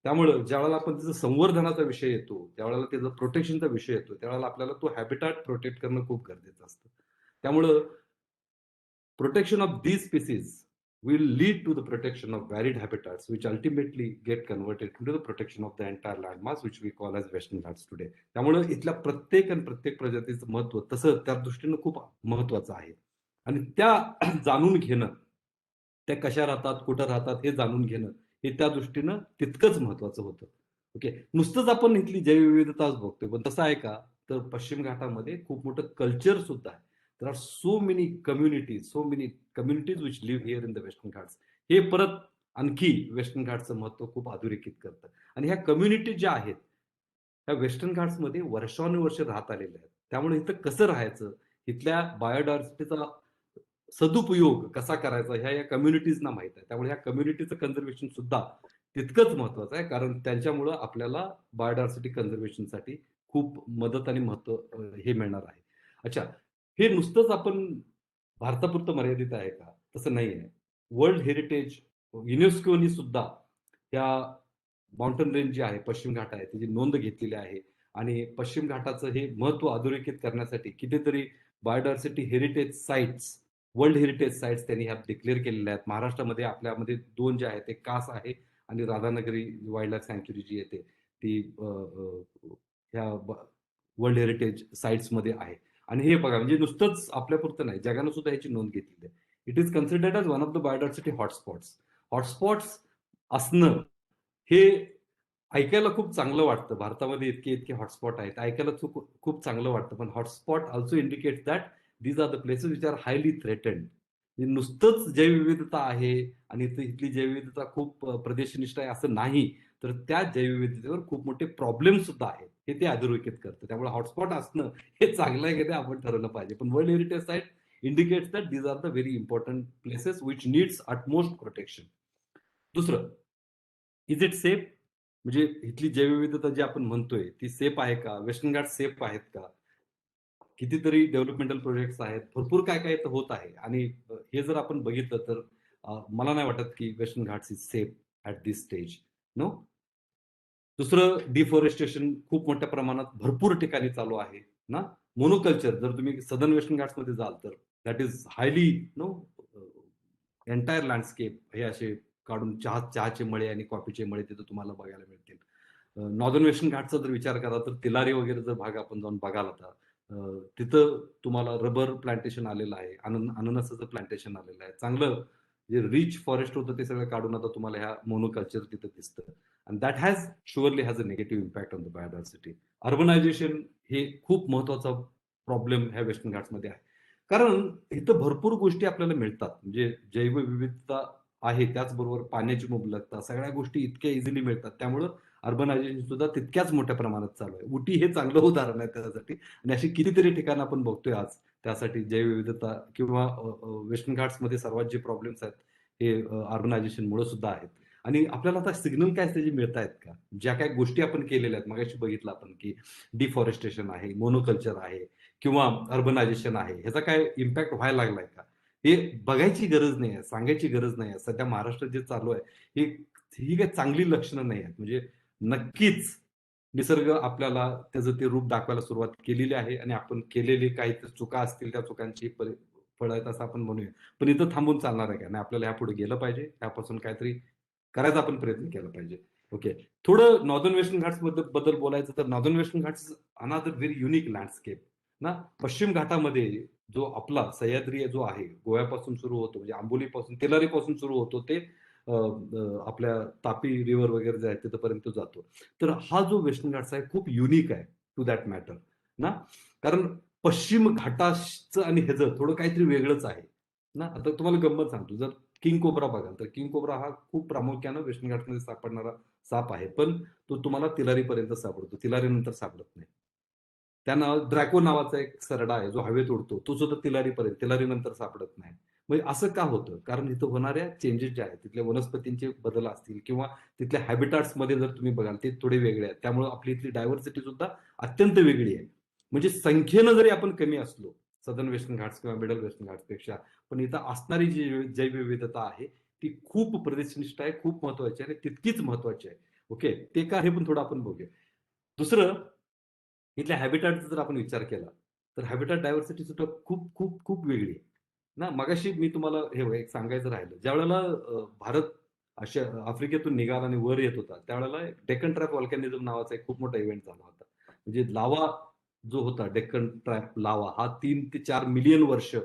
त्यामुळं ज्यावेळेला आपण त्याचं संवर्धनाचा विषय येतो, त्यावेळेला त्याचं प्रोटेक्शनचा विषय येतो, त्यावेळेला आपल्याला तो हॅबिटॅट प्रोटेक्ट करणं खूप गरजेचं असतं. त्यामुळं protection of these species will lead to the protection of varied habitats, which ultimately get converted into the protection of the entire landmass, which we call as Western Ghats today. त्यामुळे इथल्या प्रत्येक प्रजातीचं महत्व तसं त्या दृष्टीनं खूप महत्वाचं आहे. आणि त्या जाणून घेणं, त्या कशा राहतात, कुठं राहतात हे जाणून घेणं हे त्या दृष्टीनं तितकंच महत्वाचं होतं. ओके. नुसतंच आपण इथली जैवविविधताच बघतोय, पण तसं आहे का? तर पश्चिम घाटामध्ये खूप मोठं कल्चर सुद्धा आहे. there are so many communities which live here in the Western Ghats. हे परत आणखी वेस्टर्न घाटचं महत्व खूप अधोरेखित करतं. आणि ह्या कम्युनिटी ज्या आहेत त्या वेस्टर्न घाट्समध्ये वर्षानुवर्ष राहत आलेल्या आहेत. त्यामुळे इथं कसं राहायचं, इथल्या बायोडायव्हर्सिटीचा सदुपयोग कसा करायचा ह्या या कम्युनिटीजना माहित आहे. त्यामुळे ह्या कम्युनिटीचं कन्झर्वेशन सुद्धा तितकंच महत्वाचं आहे. कारण त्यांच्यामुळं आपल्याला बायोडायव्हर्सिटी कन्झर्वेशनसाठी खूप मदत आणि महत्व हे मिळणार आहे. अच्छा. हे नुसतंच आपण भारतापुरतं मर्यादित आहे का? तसं नाही आहे. वर्ल्ड हेरिटेज युनेस्कोनी सुद्धा त्या माउंटन रेंज जी आहे, पश्चिम घाट आहे, त्याची नोंद घेतलेली आहे. आणि पश्चिम घाटाचं हे महत्व अधोरेखित करण्यासाठी कितीतरी biodiversity heritage sites, world heritage sites त्यांनी ह्या डिक्लेअर केलेल्या आहेत. महाराष्ट्रामध्ये आपल्यामध्ये 2 जे आहेत, ते कास आहे आणि राधानगरी वाईल्ड लाईफ सँक्च्युरी जी येते ती ह्या वर्ल्ड हेरिटेज साइट्समध्ये आहे. आणि हे बघा म्हणजे नुसतंच आपल्यापुरतं नाही, जगानं सुद्धा ह्याची नोंद घेतलेली आहे. It is considered as one of the biodiversity hotspots. Hotspots असणं हे ऐकायला खूप चांगलं वाटतं. भारतामध्ये इतके हॉटस्पॉट आहेत. ऐकायला खूप चांगलं वाटतं. पण hotspot also indicates that these are the places which are highly threatened. नुसतंच जैवविविधता आहे आणि इथली जैवविविधता खूप प्रदेशनिष्ठ आहे असं नाही, तर त्या जैवविविधतेवर खूप मोठे प्रॉब्लेम सुद्धा आहेत. हे ते अधोरेखित करतं. त्यामुळे हॉटस्पॉट असणं हे चांगलं आहे की नाही आपण ठरवलं पाहिजे. पण world heritage site indicates that these are the very important places which needs utmost protection. दुसरं, इज इट सेफ? म्हणजे इथली जैवविविधता जी आपण म्हणतोय ती सेफ आहे का? वेस्टर्न घाट सेफ आहेत का? कितीतरी डेव्हलपमेंटल प्रोजेक्ट्स आहेत. भरपूर काय तर होत आहे. आणि हे जर आपण बघितलं तर मला नाही वाटत की Western Ghats is safe at this stage. No. दुसरं, डिफॉरेस्टेशन खूप मोठ्या प्रमाणात भरपूर ठिकाणी चालू आहे ना. मोनोकल्चर जर तुम्ही सदर्न वेस्टर्न घाट्समध्ये जाल तर that is highly entire landscape हे असे काढून चहाचे मळे आणि कॉफीचे मळे तिथं तुम्हाला बघायला मिळतील. नॉर्दर्न वेस्टर्न घाटचा जर विचार करा तर तिलारी वगैरे जर भाग आपण जाऊन बघाल आता, तिथं तुम्हाला रबर प्लांटेशन आलेलं आहे, अननसाचं प्लांटेशन आलेलं आहे. चांगलं जे रिच फॉरेस्ट होतं ते सगळं काढून आता तुम्हाला ह्या मोनोकल्चर तिथं दिसतं. And that surely has a negative impact on the biodiversity. Urbanisation हे खूप महत्वाचा प्रॉब्लेम ह्या वेस्टर्न घाट्समध्ये आहे. कारण इथं भरपूर गोष्टी आपल्याला मिळतात. म्हणजे जैवविविधता आहे, त्याचबरोबर पाण्याची मुबलकता, सगळ्या गोष्टी इतक्या इझिली मिळतात. त्यामुळं अर्बनायझेशन सुद्धा तितक्याच मोठ्या प्रमाणात चालू आहे. उटी हे चांगलं उदाहरण आहे त्यासाठी. आणि अशी कितीतरी ठिकाणं आपण बघतोय आज त्यासाठी जैवविविधता किंवा वेस्टर्न घाट्समध्ये सर्वात जे प्रॉब्लेम्स आहेत हे अर्बनायझेशनमुळे सुद्धा आहेत. आणि आपल्याला आता सिग्नल काय त्याचे मिळत आहेत का? ज्या काही गोष्टी आपण केलेल्या आहेत, मगाशी बघितलं आपण की डिफॉरेस्टेशन आहे, मोनोकल्चर आहे किंवा अर्बनायझेशन आहे, ह्याचा काय इम्पॅक्ट व्हायला लागलाय का? हे बघायची गरज नाही आहे, सांगायची गरज नाही आहे. सध्या महाराष्ट्रात जे चालू आहे ही काही चांगली लक्षणं नाही आहेत. म्हणजे नक्कीच निसर्ग आपल्याला त्याचं ते रूप दाखवायला सुरुवात केलेली आहे आणि आपण केलेले काही चुका असतील त्या चुकांची फळं आहेत असं आपण म्हणूया. पण इथं थांबून चालणार आहे का? नाही, आपल्याला यापुढे गेलं पाहिजे, त्यापासून काहीतरी करायचा आपण प्रयत्न केला पाहिजे. ओके, थोडं नॉर्दर्न वेस्टर्न घाट्स बद्दल बोलायचं तर northern Western Ghats another very unique landscape ना. पश्चिम घाटामध्ये जो आपला सह्याद्री जो आहे, गोव्यापासून सुरू होतो, म्हणजे आंबोलीपासून तेलारीपासून सुरू होतो ते आपल्या तापी रिव्हर वगैरे जे आहे तिथपर्यंत जातो. तर हा जो वेस्टर्न घाट्स आहे खूप युनिक आहे टू दॅट मॅटर ना. कारण पश्चिम घाटाचं आणि ह्याचं थोडं काहीतरी वेगळंच आहे ना. आता तुम्हाला गंमत सांगतो, जर किंग कोब्रा बघाल तर किंग कोब्रा हा खूप प्रामुख्यानं वेस्टर्न घाटमध्ये सापडणारा साप आहे, पण तो तुम्हाला तिलारीपर्यंत सापडतो, तिलारीनंतर सापडत नाही. त्यानं ड्रॅको नावाचा एक सरडा आहे जो हवेत उडतो, तो सुद्धा तिलारीनंतर सापडत नाही. म्हणजे असं का होतं? कारण इथं होणाऱ्या चेंजेस जे आहेत, तिथल्या वनस्पतींचे बदल असतील किंवा तिथल्या हॅबिटाट्समध्ये जर तुम्ही बघाल ते थोडे वेगळे आहेत, त्यामुळे आपली इथली डायव्हर्सिटी सुद्धा अत्यंत वेगळी आहे. म्हणजे संख्येनं जरी आपण कमी असलो सदर्न वेस्टर्न घाट्स किंवा मिडल वेस्टर्न घाट्सपेक्षा, पण इथं असणारी जी जैवविविधता आहे ती खूप प्रतिष्ठित आहे, खूप महत्वाची आहे आणि तितकीच महत्वाची आहे. ओके, ते का हे पण थोडं आपण बघूया. दुसरं, इथल्या हॅबिटॅटचा जर आपण विचार केला तर हॅबिटॅट डायव्हर्सिटी सुद्धा खूप खूप खूप वेगळी आहे ना. मगाशी मी तुम्हाला हे एक सांगायचं राहिलं, ज्या वेळेला भारत अशा आफ्रिकेतून निघाला आणि वर येत होता त्यावेळेला डेक्कन ट्रॅप व्हॉल्कॅनिझम नावाचा एक खूप मोठा इव्हेंट झाला होता. म्हणजे लावा जो होता, डेक्कन ट्रॅप लावा, हा 3 ते 4 मिलियन वर्ष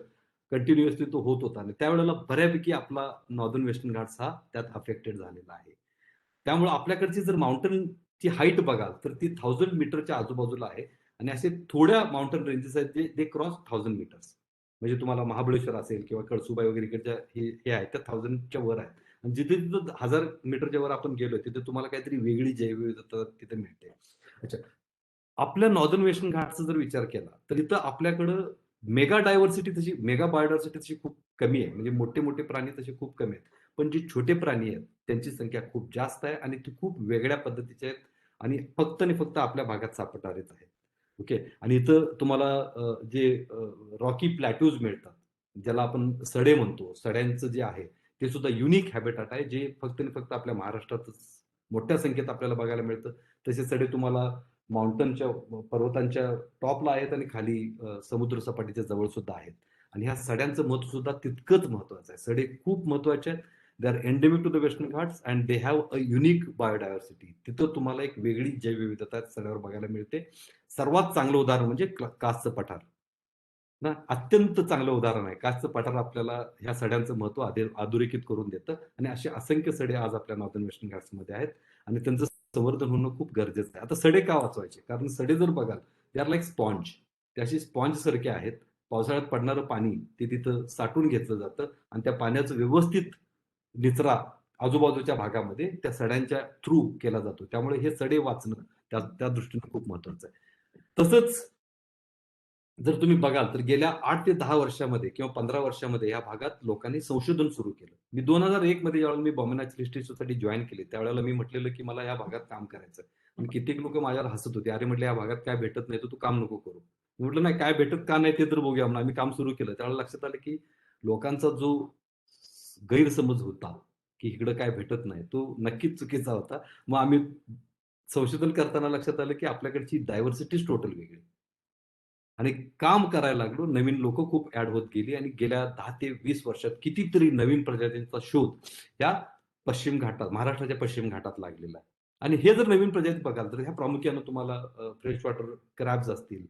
कंटिन्युअसली तो होत होता आणि त्यावेळेला बऱ्यापैकी आपला नॉर्दर्न वेस्टर्न घाट्स हा त्यात अफेक्टेड झालेला आहे. त्यामुळे आपल्याकडची जर माउंटनची हाईट बघाल तर ती 1000 मीटरच्या आजूबाजूला आहे आणि असे थोड्या माउंटन रेंजेस आहेत जे दे क्रॉस 1000 मीटर्स. म्हणजे तुम्हाला महाबळेश्वर असेल किंवा कळसुबाई वगैरे इकडच्या हे आहेत त्या 1000च्या वर आहेत. आणि जिथे तिथं 1000 मीटरच्या वर आपण गेलोय तिथे तुम्हाला काहीतरी वेगळी जैवविविधता तिथे मिळते. अच्छा, आपल्या नॉर्दर्न वेस्टर्न घाटचा जर विचार केला तर इथं आपल्याकडं मेगा डायव्हर्सिटी तशी, मेगा बायोडायव्हर्सिटी तशी खूप कमी आहे. म्हणजे मोठे मोठे प्राणी तसे खूप कमी आहेत, पण जे छोटे प्राणी आहेत त्यांची संख्या खूप जास्त आहे आणि ती खूप वेगळ्या पद्धतीचे आहेत आणि फक्त आपल्या भागात सापडणारेच आहेत. ओके, आणि इथं तुम्हाला जे रॉकी प्लॅट्यूज मिळतात, ज्याला आपण सडे म्हणतो, सड्यांचं जे आहे ते सुद्धा युनिक हॅबिटाट आहे, जे फक्त आपल्या महाराष्ट्रातच मोठ्या संख्येत आपल्याला बघायला मिळतं. तसे सडे तुम्हाला माउंटनच्या पर्वतांच्या टॉपला आहेत आणि खाली समुद्र सपाटीच्या जवळ सुद्धा आहेत. आणि ह्या सड्यांचं महत्व सुद्धा तितकंच महत्वाचं आहे. सडे खूप महत्वाचे आहेत. They are endemic to the Western Ghats and they have a unique biodiversity. तिथं तुम्हाला एक वेगळी जैवविविधता सड्यावर बघायला मिळते. सर्वात चांगलं उदाहरण म्हणजे कासचं पठार ना, अत्यंत चांगलं उदाहरण आहे. कासचं पठार आपल्याला ह्या सड्यांचं महत्व अधोरेखित करून देतं आणि असे असंख्य सडे आज आपल्या नॉर्दर्न वेस्टर्न घाट्समध्ये आहेत आणि त्यांचं संवर्धन होणं खूप गरजेचं आहे. आता सडे का वाचवायचे? कारण सडे जर बघाल दे आर लाईक स्पॉन्ज, ते अशी स्पॉन्ज सारखे आहेत. पावसाळ्यात पडणारं पाणी ते तिथं साठवून घेतलं जातं आणि त्या पाण्याचं व्यवस्थित निचरा आजूबाजूच्या भागामध्ये त्या सड्यांच्या थ्रू केला जातो. त्यामुळे हे सडे वाचणं त्या दृष्टीने खूप महत्वाचं आहे. तसंच जर तुम्ही बघाल तर गेल्या 8 ते 10 वर्षामध्ये किंवा 15 वर्षामध्ये या भागात लोकांनी संशोधन सुरू केलं. मी 2001 मध्ये ज्यावेळेला मी Bombay natural history society join केली त्यावेळेला मी म्हटलेलं की मला या भागात काम करायचं. आणि कित्येक लोक माझ्यावर हसत होते, अरे म्हटलं या भागात काय भेटत नाही तर तू काम नको करू. मी म्हटलं नाही, काय भेटत का नाही ते तर बघूया म्हणून आम्ही काम सुरू केलं. त्यावेळेला लक्षात आलं की लोकांचा जो गैरसमज होता की इकडं काय भेटत नाही तो नक्कीच चुकीचा होता. मग आम्ही संशोधन करताना लक्षात आलं की आपल्याकडची डायव्हर्सिटीच टोटल वेगळी आणि काम करायला लागलो. नवीन लोक खूप ऍड होत गेली आणि गेल्या 10 ते 20 वर्षात कितीतरी नवीन प्रजातींचा शोध या पश्चिम घाटात, महाराष्ट्राच्या पश्चिम घाटात लागलेला आहे. आणि हे जर नवीन प्रजाती बघाल तर ह्या प्रामुख्यानं तुम्हाला फ्रेश वॉटर क्रॅब्स असतील,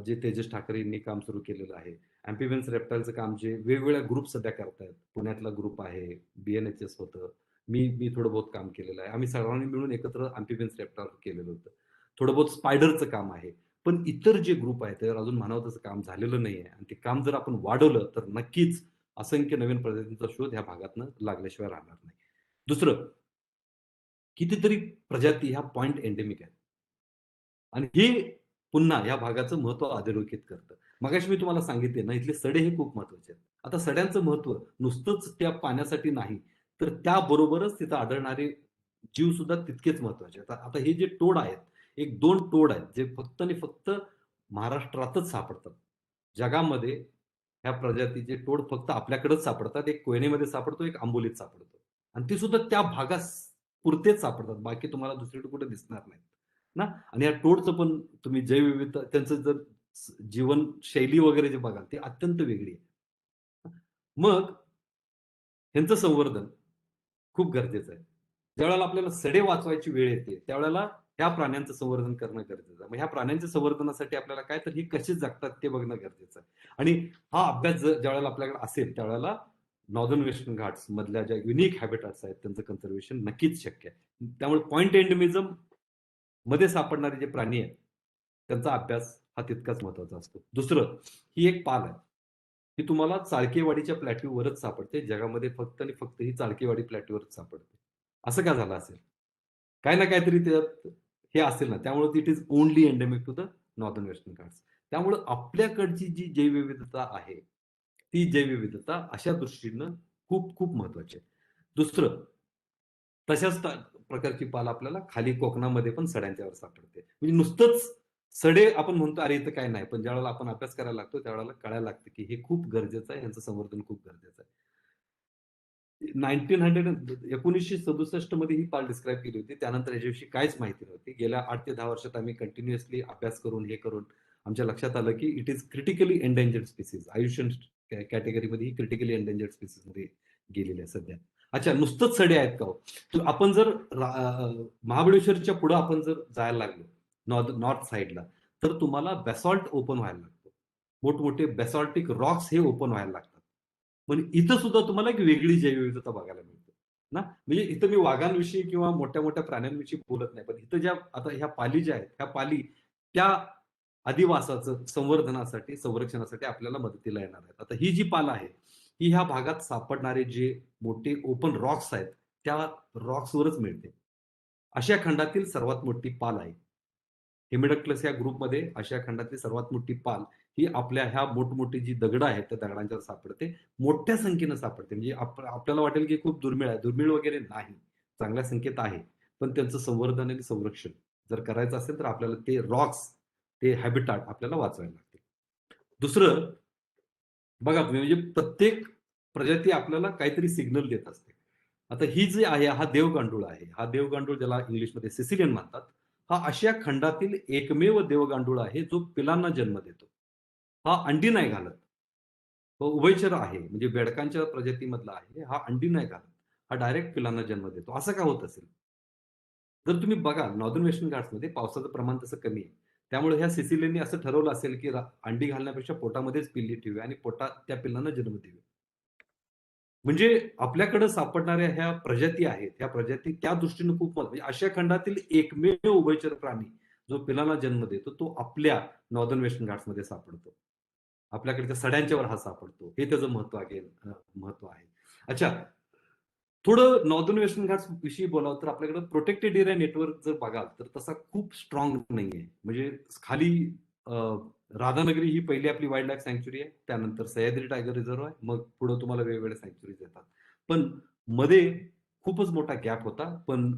जे तेजस ठाकरे यांनी काम सुरू केलेलं आहे. अँपिबियन्स रेप्टाईलचं काम जे वेगवेगळ्या ग्रुप सध्या करतायत. पुण्यातला ग्रुप आहे, BNHS होतं. मी थोडं बहुत काम केलेलं आहे. आम्ही सर्वांनी मिळून एकत्र अँपिबियन्स रेप्टाईल केलेलं होतं. थोडं बहुत स्पायडरचं काम आहे. पण इतर जे ग्रुप आहेत त्यावर अजून म्हणावं तसं काम झालेलं नाहीये आणि ते काम जर आपण वाढवलं तर नक्कीच असंख्य नवीन प्रजातींचा शोध ह्या भागातनं लागल्याशिवाय राहणार नाही. दुसरं, कितीतरी प्रजाती ह्या पॉइंट एंडेमिक आहेत आणि हे पुन्हा या भागाचं महत्व अधोरेखित करतं. मगाशी मी तुम्हाला सांगितले ना, इथले सडे हे खूप महत्वाचे आहेत. आता सड्यांचं महत्व नुसतंच त्या पाण्यासाठी नाही तर त्याबरोबरच तिथं आढळणारे जीव सुद्धा तितकेच महत्वाचे आहेत. आता हे जे टोड आहेत, एक 2 टोड आहेत, जे फक्त आणि फक्त महाराष्ट्रातच सापडतात. जगामध्ये ह्या प्रजातीचे टोड फक्त आपल्याकडेच सापडतात. एक कोयनेमध्ये सापडतो, एक आंबोलीत सापडतो. आणि ते सुद्धा त्या भागास पुरतेच सापडतात. बाकी तुम्हाला दुसरीकडे कुठे दिसणार नाहीत ना. आणि या टोडचं पण तुम्ही जैवविविधता त्यांचं जर जीवनशैली वगैरे जे बघाल, ती अत्यंत वेगळी आहे. मग ह्यांचं संवर्धन खूप गरजेचं आहे. ज्यावेळेला आपल्याला सडे वाचवायची वेळ येते, त्यावेळेला ह्या प्राण्यांचं संवर्धन करणं गरजेचं आहे. मग ह्या प्राण्यांच्या संवर्धनासाठी आपल्याला काय, तर ही कशी जगतात ते बघणं गरजेचं आहे. आणि हा अभ्यास ज्यावेळेला आपल्याकडे असेल, त्यावेळेला नॉर्दर्न वेस्टर्न घाट्स मधल्या ज्या युनिक हॅबिटॅट्स आहेत, त्यांचं कन्झर्वेशन नक्कीच शक्य आहे. त्यामुळे पॉइंट एंडेमिझम मध्ये सापडणारे जे प्राणी आहेत, त्यांचा अभ्यास हा तितकाच महत्वाचा असतो. दुसरं, ही एक पाल आहे. ही तुम्हाला चाळकेवाडीच्या प्लॅट्यूवरच सापडते. जगामध्ये फक्त आणि फक्त ही चाळकेवाडी प्लॅट्यूवरच सापडते. असं का झालं असेल? काही ना काहीतरी त्यात हे असेल ना, त्यामुळे it is only endemic to the northern Western Ghats. त्यामुळं आपल्याकडची जी जैवविविधता आहे, ती जैवविविधता अशा दृष्टीनं खूप खूप महत्वाची आहे. दुसरं, तशाच प्रकारची पाल आपल्याला खाली कोकणामध्ये पण सड्यांच्यावर सापडते. म्हणजे नुसतंच सडे आपण म्हणतो अरे इथं काय नाही, पण ज्यावेळेला आपण अभ्यास करायला लागतो त्यावेळेला कळायला लागतं की हे खूप गरजेचं आहे, यांचं संवर्धन खूप गरजेचं आहे. 1967 मध्ये ही पाल डिस्क्राईब केली होती. त्यानंतर याच्याविषयी काहीच माहिती नव्हती. गेल्या 8 ते 10 वर्षात आम्ही कंटिन्युअसली अभ्यास करून हे करून आमच्या लक्षात आलं की it is critically endangered species. IUCN कॅटेगरीमध्ये ही क्रिटिकली एंडेंजर्ड स्पीसीज मध्ये गेलेली आहे सध्या. अच्छा, नुसतंच सडे आहेत का हो? तर आपण जर महाबळेश्वरच्या पुढे आपण जर जायला लागलो नॉर्थ साईडला, तर तुम्हाला बेसॉल्ट ओपन व्हायला लागतो. मोठमोठे बेसॉल्टिक रॉक्स हे ओपन व्हायला लागतात. पण इथं सुद्धा तुम्हाला एक वेगळी जैवविविधता बघायला मिळते ना. म्हणजे इथं मी वाघांविषयी किंवा मोठ्या मोठ्या प्राण्यांविषयी बोलत नाही, पण इथं ज्या आता ह्या पाली ज्या आहेत, ह्या पाली त्या अधिवासाचं संवर्धनासाठी संरक्षणासाठी आपल्याला मदतीला येणार आहेत. आता ही जी पाल आहे, ही ह्या भागात सापडणारे जे मोठे ओपन रॉक्स आहेत, त्या रॉक्सवरच मिळते. आशिया खंडातील सर्वात मोठी पाल आहे. हिमेडक्लस या ग्रुपमध्ये आशिया खंडातली सर्वात मोठी पाल ही आपल्या ह्या मोठमोठी जी दगडं आहेत, त्या दगडांच्यावर सापडते. मोठ्या संख्येनं सापडते. म्हणजे आपल्याला वाटेल की खूप दुर्मिळ आहे. दुर्मिळ वगैरे नाही. चांगल्या संख्येत आहे. पण त्यांचं संवर्धन आणि संरक्षण जर करायचं असेल, तर आपल्याला ते रॉक्स, ते हॅबिटाट आपल्याला वाचवायला लागतील. दुसरं, बघा तुम्ही, म्हणजे प्रत्येक प्रजाती आपल्याला काहीतरी सिग्नल देत असते. आता ही जी आहे, हा देवगांडूळ आहे. हा देवगांडूळ ज्याला इंग्लिशमध्ये सिसिलियन म्हणतात. हा आशिया खंडातील एकमेव देवगांडूळ आहे जो पिलांना जन्म देतो. हा अंडी नाही घालत. तो उभयचर आहे, म्हणजे बेडकांच्या प्रजातीमधला आहे. हा अंडी नाही घालत. हा डायरेक्ट पिलांना जन्म देतो. असं का होत असेल? जर तुम्ही बघा नॉर्दर्न वेस्टर्न घाट्समध्ये पावसाचं प्रमाण तसं कमी आहे. त्यामुळे ह्या सिसिलियननी असं ठरवलं असेल की अंडी घालण्यापेक्षा पोटामध्येच पिल्ली ठेवूया आणि पोटात त्या पिल्लांना जन्म देऊया. म्हणजे आपल्याकडे सापडणाऱ्या ह्या प्रजाती आहेत, ह्या प्रजाती त्या दृष्टीने खूप म्हणजे आशिया खंडातील एकमेव उभयचर प्राणी जो पिलांना जन्म देतो, तो आपल्या नॉर्दर्न वेस्टर्न घाट्समध्ये सापडतो. आपल्याकडच्या सड्यांच्यावर हा सापडतो. हे त्याचं महत्व आहे. अच्छा, थोडं नॉर्दर्न वेस्टर्न घाट्स विषयी बोलावं तर आपल्याकडे प्रोटेक्टेड एरिया नेटवर्क जर बघाल तर तसा खूप स्ट्रॉंग नाहीये. म्हणजे खाली राधानगरी ही पहिली आपली वाईल्ड लाईफ सँक्च्युरी आहे. त्यानंतर सह्याद्री टायगर रिझर्व्ह आहे. मग पुढे तुम्हाला वेगवेगळ्या सँक्च्युरीज येतात. पण मध्ये खूपच मोठा गॅप होता. पण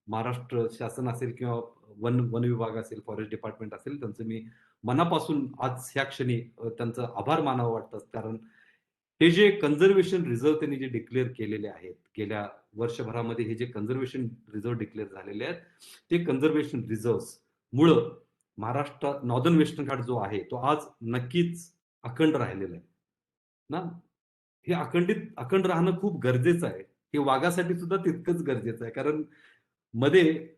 महाराष्ट्र शासन असेल किंवा वन विभाग असेल, फॉरेस्ट डिपार्टमेंट असेल, त्यांचं मी मनापासून आज ह्या क्षणी त्यांचं आभार मानावं वाटतं. कारण हे जे कन्झर्वेशन रिझर्व्ह त्यांनी जे डिक्लेअर केलेले आहेत, गेल्या वर्षभरामध्ये हे जे कन्झर्वेशन रिझर्व्ह डिक्लेअर झालेले आहेत, ते कन्झर्वेशन रिझर्व्ह मुळं महाराष्ट्र नॉर्दर्न वेस्टर्न घाट जो आहे, तो आज नक्कीच अखंड राहिलेला आहे ना. हे अखंड राहणं खूप गरजेचं आहे. हे वाघासाठी सुद्धा तितकंच गरजेचं आहे. कारण मध्ये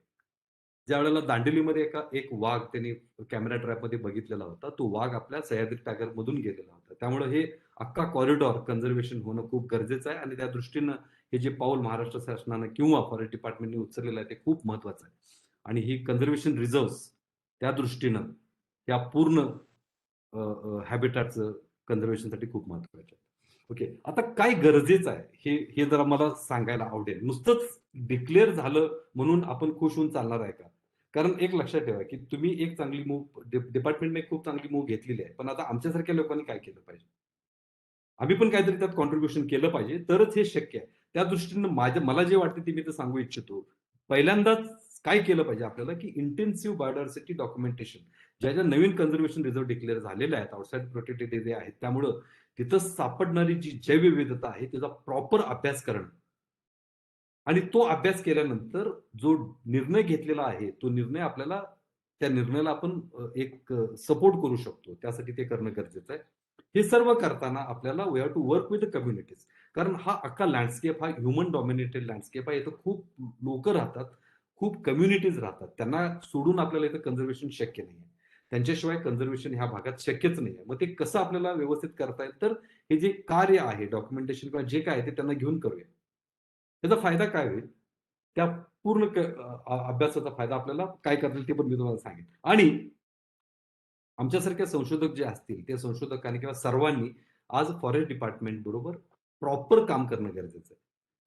ज्यावेळेला दांडेलीमध्ये एक वाघ त्यांनी कॅमेरा ट्रॅपमध्ये बघितलेला होता. तो वाघ आपल्या सह्याद्री टायगर मधून गेलेला होता. त्यामुळे हे अख्खा कॉरिडॉर कन्झर्वेशन होणं खूप गरजेचं आहे आणि त्या दृष्टीनं हे जे पाऊल महाराष्ट्र शासनानं किंवा फॉरेस्ट डिपार्टमेंटने उचललेलं आहे, ते खूप महत्वाचं आहे. आणि ही कन्झर्वेशन रिझर्व्ह त्या दृष्टीनं या पूर्ण हॅबिटॅटचं कन्झर्वेशनसाठी खूप महत्वाचं आहे. ओके, आता काय गरजेचं आहे हे जरा मला सांगायला आवडेल. नुसतंच डिक्लेअर झालं म्हणून आपण खुश होऊन चालणार आहे का? कारण एक लक्षात ठेवा की तुम्ही एक चांगली मूव्ह डिपार्टमेंटने खूप चांगली मूव्ह घेतलेली आहे. पण आता आमच्यासारख्या लोकांनी काय केलं पाहिजे? आम्ही पण काहीतरी त्यात कॉन्ट्रीब्युशन केलं पाहिजे, तरच हे शक्य आहे. त्या दृष्टीनं मला जे वाटते ते मी तर सांगू इच्छितो. पहिल्यांदाच काय केलं पाहिजे आपल्याला, की इंटेन्सिव्ह बायोडायव्हर्सिटी डॉक्युमेंटेशन, ज्या नवीन कन्झर्वेशन रिझर्व्ह डिक्लेअर झालेल्या आहेत, आउटसाइड प्रोटेक्टेड एरिया आहेत, त्यामुळं तिथं सापडणारी जी जैवविविधता आहे त्याचा प्रॉपर अभ्यास करणं आणि तो अभ्यास केल्यानंतर जो निर्णय घेतलेला आहे, तो निर्णय आपल्याला त्या निर्णयाला आपण एक सपोर्ट करू शकतो. त्यासाठी ते करणं गरजेचं आहे. हे सर्व करताना आपल्याला we have to work with the communities. कारण हा अख्खा लँडस्केप हा ह्युमन डॉमिनेटेड लँडस्केप आहे. इथं खूप लोक राहतात, खूप कम्युनिटीज राहतात. त्यांना सोडून आपल्याला इथं कन्झर्वेशन शक्य नाही आहे. त्यांच्याशिवाय कन्झर्वेशन ह्या भागात शक्यच नाही आहे. मग ते कसं आपल्याला व्यवस्थित करता येईल, तर हे जे कार्य आहे डॉक्युमेंटेशन किंवा जे काय आहे ते त्यांना घेऊन करूया. त्याचा फायदा काय होईल, त्या पूर्ण अभ्यासाचा फायदा आपल्याला काय करता येईल ते पण मी तुम्हाला सांगेन. आणि आमच्यासारखे संशोधक जे असतील, त्या संशोधकांनी किंवा सर्वांनी आज फॉरेस्ट डिपार्टमेंट बरोबर प्रॉपर काम करणं गरजेचं आहे.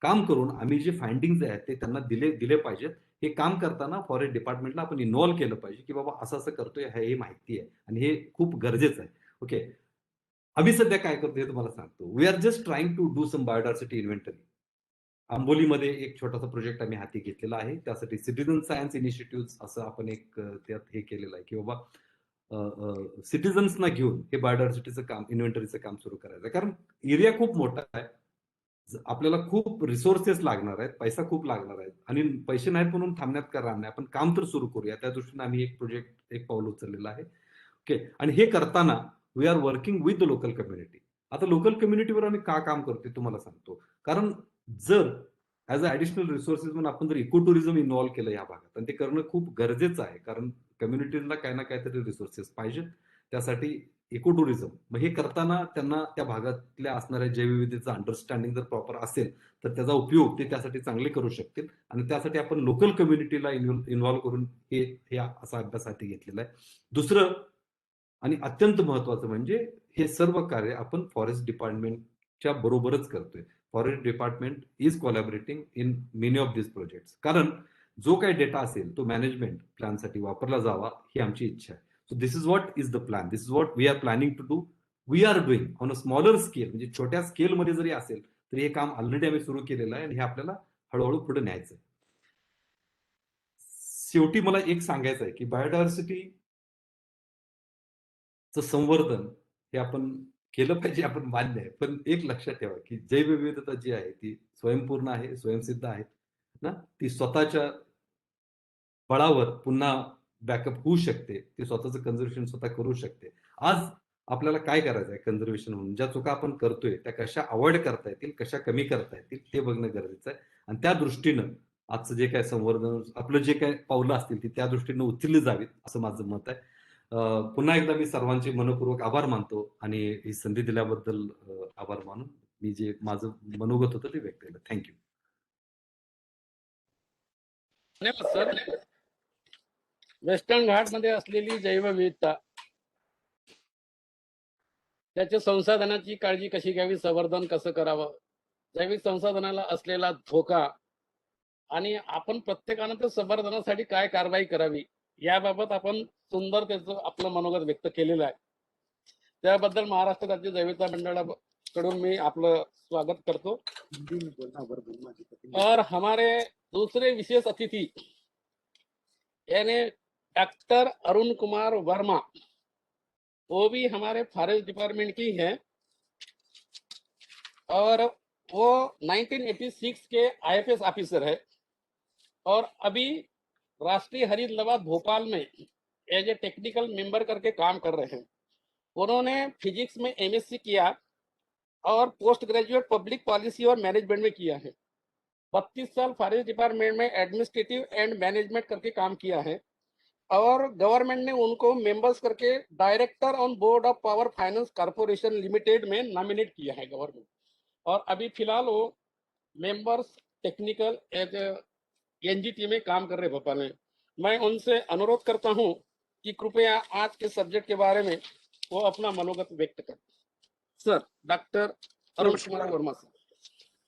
काम करून आम्ही जे फाइंडिंग्ज आहेत ते त्यांना दिले पाहिजेत. हे काम करताना फॉरेस्ट डिपार्टमेंटला आपण इन्व्हॉल्व केलं पाहिजे, की बाबा असं करतोय, हे माहिती आहे आणि हे खूप गरजेचं आहे. ओके. आम्ही सध्या काय करतो हे तुम्हाला सांगतो. We are just trying to do some biodiversity inventory. आंबोलीमध्ये एक छोटासा प्रोजेक्ट आम्ही हाती घेतलेला आहे. त्यासाठी सिटिझन सायन्स इनिशिएटिव्ह असं आपण एक त्यात हे केलेलं आहे, की बाबा सिटिझन्सना घेऊन हे बायोडायव्हर्सिटीचं काम, इन्व्हेंटरीचं काम सुरू करायचं आहे. कारण एरिया खूप मोठा आहे. आपल्याला खूप रिसोर्सेस लागणार आहेत, पैसा खूप लागणार आहे आणि पैसे नाहीत म्हणून थांबण्यात का राहणार नाही. आपण काम तर सुरू करूया. त्या दृष्टीने आम्ही एक प्रोजेक्ट, एक पाऊल उचललेलं आहे. ओके. आणि हे करताना we are working with the local community. आता लोकल कम्युनिटीवर आम्ही का काम करतोय तुम्हाला सांगतो. कारण जर ऍज अ ऍडिशनल रिसोर्सेस म्हणून आपण जर इको टुरिझम इन्व्हॉल्व्ह केलं या भागात, आणि ते करणं खूप गरजेचं आहे, कारण कम्युनिटीला काही ना काहीतरी रिसोर्सेस पाहिजेत. त्यासाठी इको टुरिझम, मग हे करताना त्यांना त्या भागातल्या असणाऱ्या जैवविविधतेचं अंडरस्टँडिंग जर प्रॉपर असेल तर त्याचा उपयोग ते त्यासाठी चांगले करू शकतील. आणि त्यासाठी आपण लोकल कम्युनिटीला इन्व्हॉल्व्ह करून हे असा अभ्यास हाती घेतलेला आहे. दुसरं आणि अत्यंत महत्वाचं म्हणजे हे सर्व कार्य आपण फॉरेस्ट डिपार्टमेंटच्या बरोबरच करतोय. Forest department is collaborating in many of this projects. कारण जो काही डेटा असेल तो मॅनेजमेंट प्लॅनसाठी वापरला जावा ही आमची इच्छा आहे. So this is what is the plan. This is what we are planning to do. We are doing on a smaller scale, म्हणजे छोट्या स्केलमध्ये जरी असेल तरी हे काम ऑलरेडी आम्ही सुरू केलेलं आहे आणि हे आपल्याला हळूहळू पुढे न्यायचं आहे. शेवटी मला एक सांगायचं आहे की बायोडायव्हर्सिटी संवर्धन हे आपण केलं पाहिजे, आपण मान्य आहे. पण एक लक्षात ठेवा की जैवविविधता जी आहे ती स्वयंपूर्ण आहे, स्वयंसिद्ध आहे ना. ती स्वतःच्या बळावर पुन्हा बॅकअप होऊ शकते. ती स्वतःचं कन्झर्वेशन स्वतः करू शकते. आज आपल्याला काय करायचं आहे कन्झर्वेशन म्हणून, ज्या चुका आपण करतोय त्या कशा अवॉइड करता येतील, कशा कमी करता येतील ते बघणं गरजेचं आहे. आणि त्या दृष्टीनं आजचं जे काय संवर्धन, आपलं जे काय पावलं असतील ती त्या दृष्टीनं उचलली जावीत असं माझं मत आहे. पुन्हा एकदा मी सर्वांचे मनपूर्वक आभार मानतो आणि ही संधी दिल्याबद्दल आभार मानून मी जे माझं मनोगत होतं ते व्यक्त केलं. थँक्यू. धन्यवाद सर. वेस्टर्न घाटमध्ये असलेली जैवविविधता, त्याच्या संसाधनाची काळजी कशी घ्यावी, संवर्धन कसं करावं, जैविक संसाधनाला असलेला धोका आणि आपण प्रत्येकानं त्या संवर्धनासाठी काय कारवाई करावी याबाबत आपण सुंदर त्याचं आपलं मनोगत व्यक्त केलेलं आहे. त्याबद्दल महाराष्ट्र राज्य जैविकता मंडळाकडून मी आपलं स्वागत करतो. और हमारे दूसरे विशेष अतिथि यानी डॉक्टर अरुण कुमार वर्मा, वो भी हमारे फॉरेस्ट डिपार्टमेंट की हैं और वो 1986 के IFS ऑफिसर है और अभी राष्ट्रीय हरित लवाद भोपाल में एज ए टेक्निकल मेंबर करके काम कर रहे हैं. उन्होंने फिजिक्स में MSc किया और पोस्ट ग्रेजुएट पब्लिक पॉलिसी और मैनेजमेंट में किया है. 32 साल फॉरेस्ट डिपार्टमेंट में एडमिनिस्ट्रेटिव एंड मैनेजमेंट करके काम किया है और गवर्नमेंट ने उनको मेंबर्स करके director on board of power finance corporation limited में नॉमिनेट किया है गवर्नमेंट. और अभी फिलहाल वो मेंबर्स टेक्निकल एज NGT में काम कर रहे भोपाल में. मैं उनसे अनुरोध करता हूं कि कृपया आज के सब्जेक्ट के बारे में वो अपना मनोगत व्यक्त करें. Sir, doctor Arun Kumar Verma sir.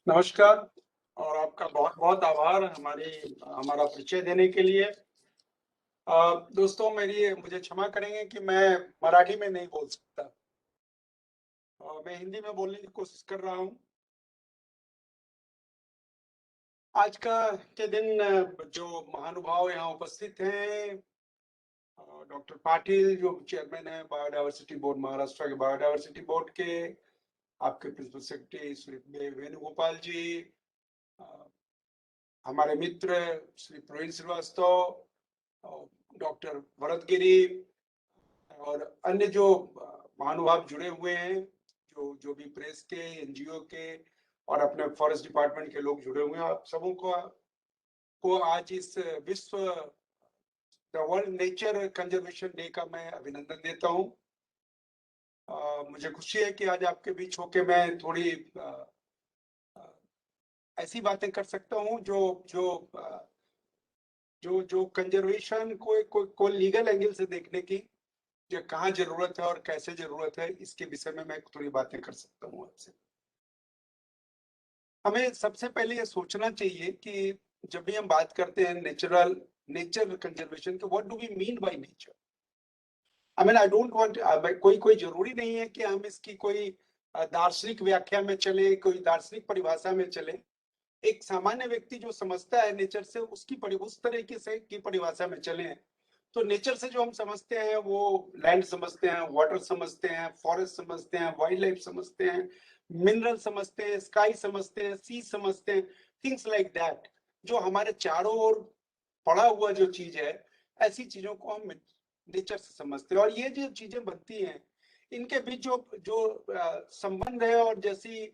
नमस्कार और आपका बहुत बहुत आभार हमारा परिचय देने के लिए. दोस्तों मुझे क्षमा करेंगे कि मैं मराठी में नहीं बोल सकता मैं हिंदी में बोलने की कोशिश कर रहा हूँ। आज का के दिन जो महानुभाव यहाँ उपस्थित हैं, डॉक्टर पाटिल जो चेयरमैन है बायोडायवर्सिटी बोर्ड, महाराष्ट्र के बायोडायवर्सिटी बोर्ड के, आपके प्रिंसिपल सेक्रेटरी श्री वेणुगोपाल जी, हमारे मित्र श्री प्रवीण श्रीवास्तव, डॉक्टर भरत गिरी और अन्य जो महानुभाव जुड़े हुए हैं, जो भी प्रेस के, एनजीओ के और अपने फॉरेस्ट डिपार्टमेंट के लोग जुड़े हुए हैं, आप सबों को आज इस विश्व the world nature conservation day का मैं अभिनंदन देता हूं। मुझे खुशी है कि आज आपके बीच होके मैं थोड़ी ऐसी बातें कर सकता हूं जो कंजर्वेशन को लीगल एंगल से देखने की, जो कहाँ जरूरत है और कैसे जरूरत है, इसके विषय में मैं थोड़ी बातें कर सकता हूँ आपसे। हमें सबसे पहले ये सोचना चाहिए कि जब भी हम बात करते हैं नेचर कंजर्वेशन के, what do we mean by nature? I mean I don't want, कोई जरूरी नहीं है कि हम इसकी कोई दार्शनिक व्याख्या में चले, कोई दार्शनिक परिभाषा में चले। एक सामान्य व्यक्ति जो समझता है नेचर से, उसकी उस तरीके से की परिभाषा में चले। तो नेचर से जो हम समझते हैं वो लैंड समझते हैं, वाटर समझते हैं, फॉरेस्ट समझते हैं, वाइल्ड लाइफ समझते हैं, मिनरल समझते हैं, स्काई समझते हैं, सी समझते हैं, थिंग्स लाइक दैट। जो हमारे चारों ओर पड़ा हुआ जो चीज है, ऐसी चीजों को हम नेचर से समझते हैं। और ये जो चीजें बनती हैं, इनके बीच जो संबंध है और जैसी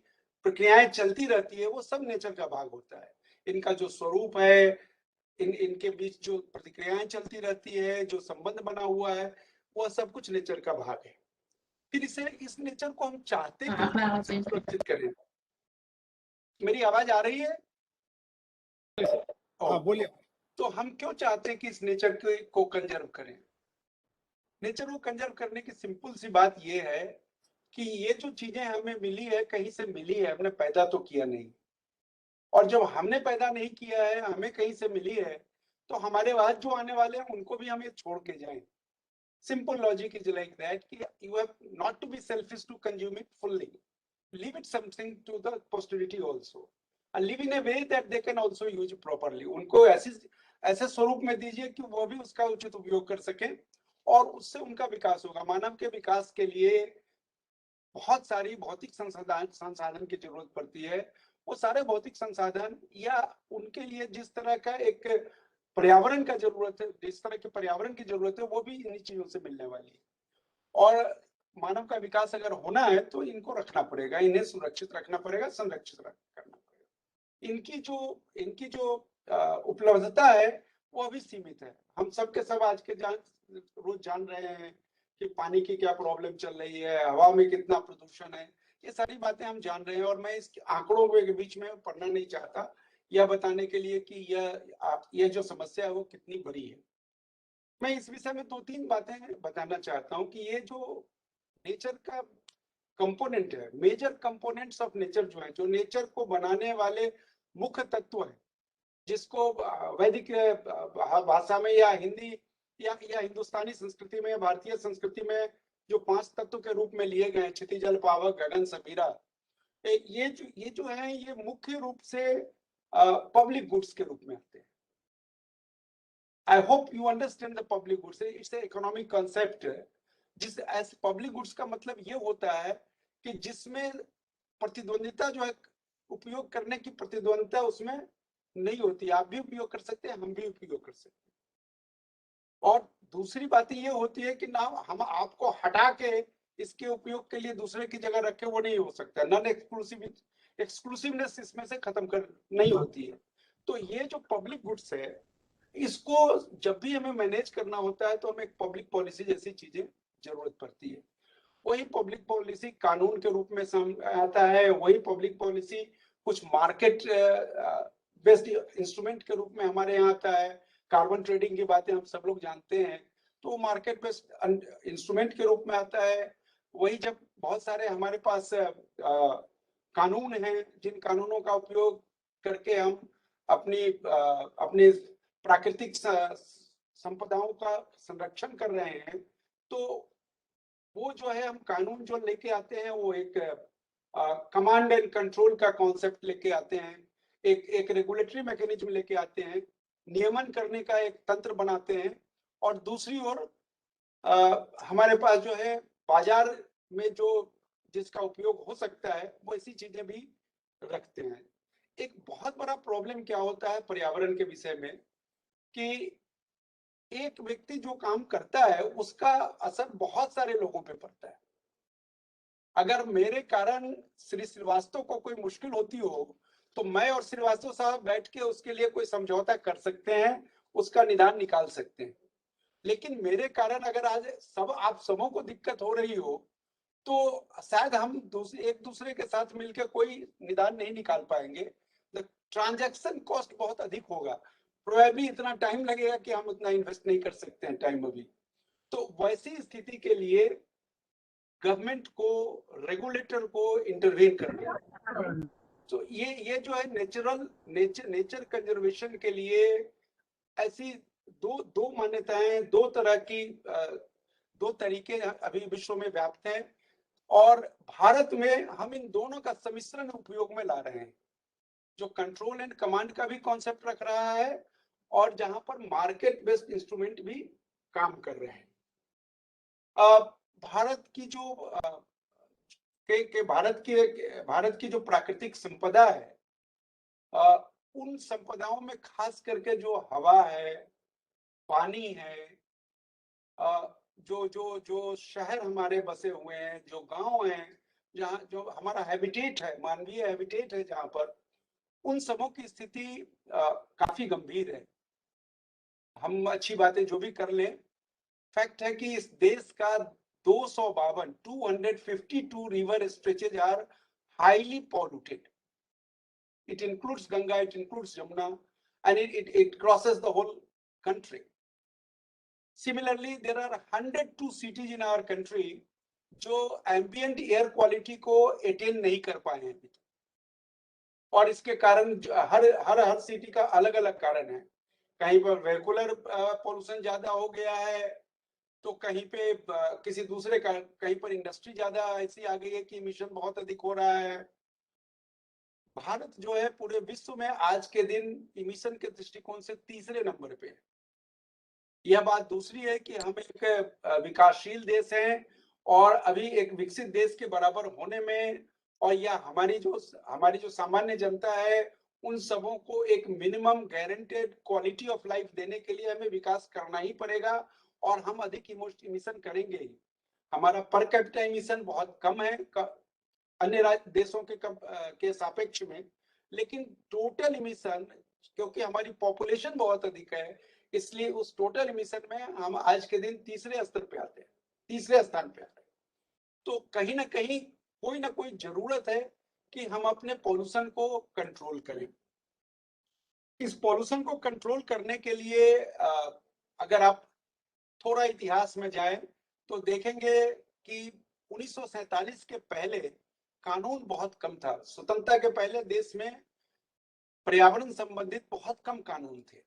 प्रक्रियाएं चलती रहती है, वो सब नेचर का भाग होता है। इनका जो स्वरूप है, इनके बीच जो प्रतिक्रियाएं चलती रहती है, जो संबंध बना हुआ है, वह सब कुछ नेचर का भाग है। फिर इस नेचर को हम चाहते हैं सुरक्षित करें। मेरी आवाज आ रही है? हाँ बोलिए। तो हम क्यों चाहते हैं कि इस नेचर को कंजर्व करें? नेचर को कंजर्व करने की सिंपल सी बात यह है कि ये जो चीजें हमें मिली है, कहीं से मिली है, हमने पैदा तो किया नहीं। और जब हमने पैदा नहीं किया है, हमें कहीं से मिली है, तो हमारे बाद जो आने वाले हैं उनको भी हम ये छोड़ के जाएं। Simple logic is like that कि you have not to be selfish to consume it fully. Leave it something to the posterity also. And live in a way that they can also use properly. उनको ऐसे स्वरूप में दीजिए कि वो भी उसका उचित उपयोग कर सके और उससे उनका विकास होगा। मानव के विकास के लिए बहुत सारी भौतिक संसाधन की जरूरत पड़ती है। वो सारे भौतिक संसाधन या उनके लिए जिस तरह का एक पर्यावरण का जरूरत है, जिस तरह के पर्यावरण की जरूरत है, वो भी इन्हीं चीजों से मिलने वाली है। और मानव का विकास अगर होना है तो इनको रखना पड़ेगा, इन्हें सुरक्षित रखना पड़ेगा, संरक्षित करना पड़ेगा। इनकी जो उपलब्धता है वो अभी सीमित है। हम सब के सब आज के रोज जान रहे हैं कि पानी की क्या प्रॉब्लम चल रही है, हवा में कितना प्रदूषण है, ये सारी बातें हम जान रहे हैं। और मैं इस आंकड़ों के बीच में पढ़ना नहीं चाहता, यह बताने के लिए कि यह जो समस्या है वो कितनी बड़ी है। मैं इस विषय में 2-3 बातें बताना चाहता हूं कि ये जो नेचर का कंपोनेंट है, मेजर कंपोनेंट्स ऑफ नेचर जो है, जो नेचर को बनाने वाले मुख्य तत्व है, जिसको वैदिक भाषा में या हिंदी या हिंदुस्तानी संस्कृति में, भारतीय संस्कृति में जो 5 तत्व के रूप में लिए गए, क्षिति जल पावक गगन समीरा, ये जो है, ये मुख्य रूप से पब्लिक गुड्स के रूप में आते हैं। I hope you understand the public goods. It's an economic concept. जिस ऐसे पब्लिक गुड्स का मतलब ये होता है कि जिसमें प्रतिद्वंदिता जो है, उपयोग करने की प्रतिद्वंदिता उसमें नहीं होती। आप भी उपयोग कर सकते हैं, हम भी उपयोग कर सकते हैं। और दूसरी बात ये होती है कि ना हम आपको हटा के इसके उपयोग के लिए दूसरे की जगह रखे, वो नहीं हो सकता। नॉन एक्सक्लूसिवनेस इसमें से खत्म कर नहीं होती है। तो ये जो पब्लिक गुड्स है, इसको जब भी हमें मैनेज करना होता है तो हमें एक पब्लिक पॉलिसी जैसी चीजें जरूरत पड़ती है। वही पब्लिक पॉलिसी कानून के रूप में आता है, वही पब्लिक पॉलिसी कुछ मार्केट बेस्ड इंस्ट्रूमेंट के रूप में हमारे यहाँ आता है। कार्बन ट्रेडिंग की बातें हम सब लोग जानते हैं, तो मार्केट बेस्ड इंस्ट्रूमेंट के रूप में आता है। वही जब बहुत सारे हमारे पास कानून हैं, जिन कानूनों का उपयोग करके हम अपनी प्राकृतिक संपदाओं का संरक्षण कर रहे हैं, तो वो जो है हम कानून जो लेके आते हैं वो एक कमांड एंड कंट्रोल का कॉन्सेप्ट लेके आते हैं, एक रेगुलेटरी मैकेनिज्म लेके आते हैं, नियमन करने का एक तंत्र बनाते हैं, और दूसरी ओर हमारे पास जो है बाजार में जो जिसका उपयोग हो सकता है वो ऐसी चीजें भी रखते हैं। एक बहुत बड़ा प्रॉब्लम क्या होता है पर्यावरण के विषय में कि एक व्यक्ति जो काम करता है उसका असर बहुत सारे लोगों पे पड़ता है। अगर मेरे कारण श्री श्रीवास्तव को कोई मुश्किल होती हो तो मैं और श्रीवास्तव साहब बैठ के उसके लिए कोई समझौता कर सकते हैं, उसका निदान निकाल सकते हैं। लेकिन मेरे कारण अगर आज आप सबों को दिक्कत हो रही हो तो शायद हम एक दूसरे के साथ मिलकर कोई निदान नहीं निकाल पाएंगे। ट्रांजैक्शन कॉस्ट बहुत अधिक होगा, प्रोबेबली इतना टाइम लगेगा कि हम उतना इन्वेस्ट नहीं कर सकते हैं टाइम अभी। तो वैसी स्थिति के लिए गवर्नमेंट को, रेगुलेटर को इंटरवीन करना है। तो ये जो है नेचर कंजर्वेशन के लिए ऐसी दो मान्यताएं, दो तरीके अभी विश्व में व्याप्त हैं, और भारत में हम इन दोनों का सम्मिश्रण उपयोग में ला रहे हैं, जो कंट्रोल एंड कमांड का भी कॉन्सेप्ट रख रहा है और जहां पर मार्केट बेस्ड इंस्ट्रूमेंट भी काम कर रहे हैं। भारत की जो भारत की जो प्राकृतिक संपदा है, उन संपदाओं में खास करके जो हवा है, पानी है, जो शहर हमारे बसे हुए हैं, जो गांव हैं, जहाँ जो हमारा हैबिटेट है, मानवीय हैबिटेट है, जहां पर उन सबों की स्थिति काफी गंभीर है। हम अच्छी बातें जो भी कर लें, फैक्ट है कि इस देश का 252 river stretches are highly polluted. It includes Ganga, it includes Jamuna, and it crosses the whole country. Similarly, there are 102 cities in our country जो ambient air quality को attain नहीं कर पाए हैं अभी तक, और इसके कारण हर सिटी का अलग अलग कारण है। कहीं पर वेहिकुलर पोल्यूशन ज्यादा हो गया है, तो कहीं पे किसी दूसरे का, कहीं पर इंडस्ट्री ज्यादा ऐसी आ गई है कि इमिशन बहुत अधिक हो रहा है। भारत जो है पूरे विश्व में आज के दिन इमिशन के दृष्टिकोण से तीसरे नंबर पे है। यह बात दूसरी है कि हम एक विकासशील देश हैं और अभी एक विकसित देश के बराबर होने में, और या हमारी जो सामान्य जनता है उन सबों को एक minimum guaranteed quality of life देने के लिए हमें विकास करना ही पड़ेगा, और हम अधिक इमिशन करेंगे ही। हमारा पर कैपिटा इमिशन बहुत कम है अन्य देशों के सापेक्ष में, लेकिन टोटल इमिशन, क्योंकि हमारी पॉपुलेशन बहुत अधिक है, इसलिए उस टोटल इमिशन में हम आज के दिन तीसरे स्थान पे आते हैं। तो कहीं ना कहीं कोई ना कोई जरूरत है कि हम अपने पॉल्यूशन को कंट्रोल करें। इस पॉल्यूशन को कंट्रोल करने के लिए अगर आप थोड़ा इतिहास में जाएं तो देखेंगे कि 1947 के पहले कानून बहुत कम था। स्वतंत्रता के पहले देश में पर्यावरण संबंधित बहुत कम कानून थे।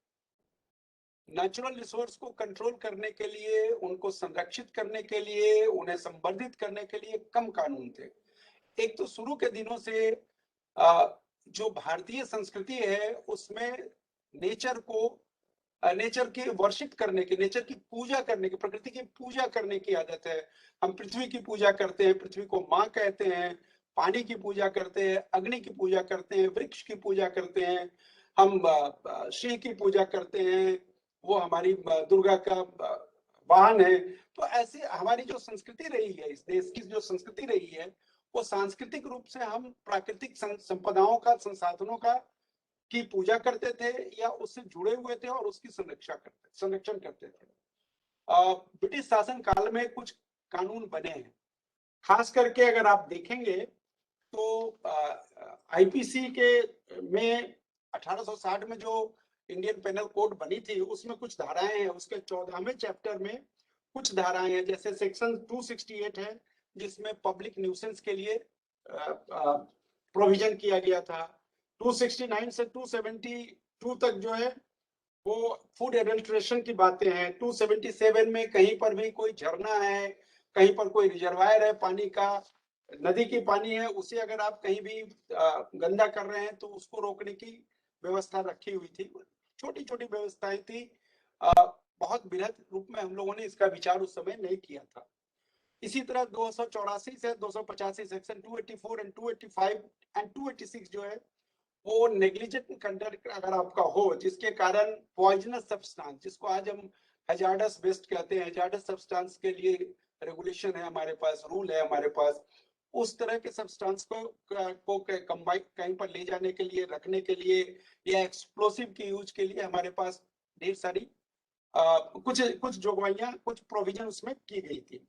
नेचुरल रिसोर्स को कंट्रोल करने के लिए, उनको संरक्षित करने के लिए, उन्हें संवर्धित करने के लिए कम कानून थे। एक तो शुरू के दिनों से जो भारतीय संस्कृति है उसमें नेचर की वर्शिप करने की, नेचर की पूजा करने की, प्रकृति की पूजा करने की आदत है। हम पृथ्वी की पूजा करते हैं, पृथ्वी को माँ कहते हैं, पानी की पूजा करते हैं, अग्नि की पूजा करते हैं, वृक्ष की पूजा करते हैं, हम श्री की पूजा करते हैं, वो हमारी दुर्गा का वाहन है। तो ऐसी हमारी जो संस्कृति रही है, इस देश की जो संस्कृति रही है, वो सांस्कृतिक रूप से हम प्राकृतिक संपदाओं का, संसाधनों का की पूजा करते थे या उससे जुड़े हुए थे और उसकी संरक्षण करते थे। ब्रिटिश शासन काल में कुछ कानून बने हैं, खास करके अगर आप देखेंगे तो आईपीसी के में 1860 में जो इंडियन पेनल कोड बनी थी उसमें कुछ धाराएं हैं। उसके 14वें चैप्टर में कुछ धाराएं हैं, जैसे सेक्शन 268 है जिसमें पब्लिक न्यूसेंस के लिए प्रोविजन किया गया था। 269 से 272 तक जो है वो फूड एडल्ट्रेशन की बातें हैं। 277 में कहीं पर भी कोई झरना है, कहीं पर कोई रिजर्वायर है पानी का, नदी की पानी है, उसे अगर आप कहीं भी गंदा कर रहे हैं तो उसको रोकने की व्यवस्था रखी हुई थी। छोटी छोटी व्यवस्थाएं थी, बहुत बृहद रूप में हम लोगों ने इसका विचार उस समय नहीं किया था। इसी तरह 284 से 285 सेक्शन 284 एंड 285 एंड 286 जो है वो नेग्लिजेंट कंडक्ट अगर आपका हो, जिसके कारण पॉइजनस सब्सटेंस, जिसको आज हम हैजार्डस वेस्ट कहते हैं, हैजार्डस सब्सटेंस के लिए रेगुलेशन है हमारे पास, रूल है हमारे पास, उस तरह के सब्सटेंस को कंबाइन कहीं पर ले जाने के लिए, रखने के लिए या एक्सप्लोसिव के यूज के लिए हमारे पास ढेर सारी कुछ कुछ जोगवाइयां, कुछ प्रोविजन उसमें की गई थी।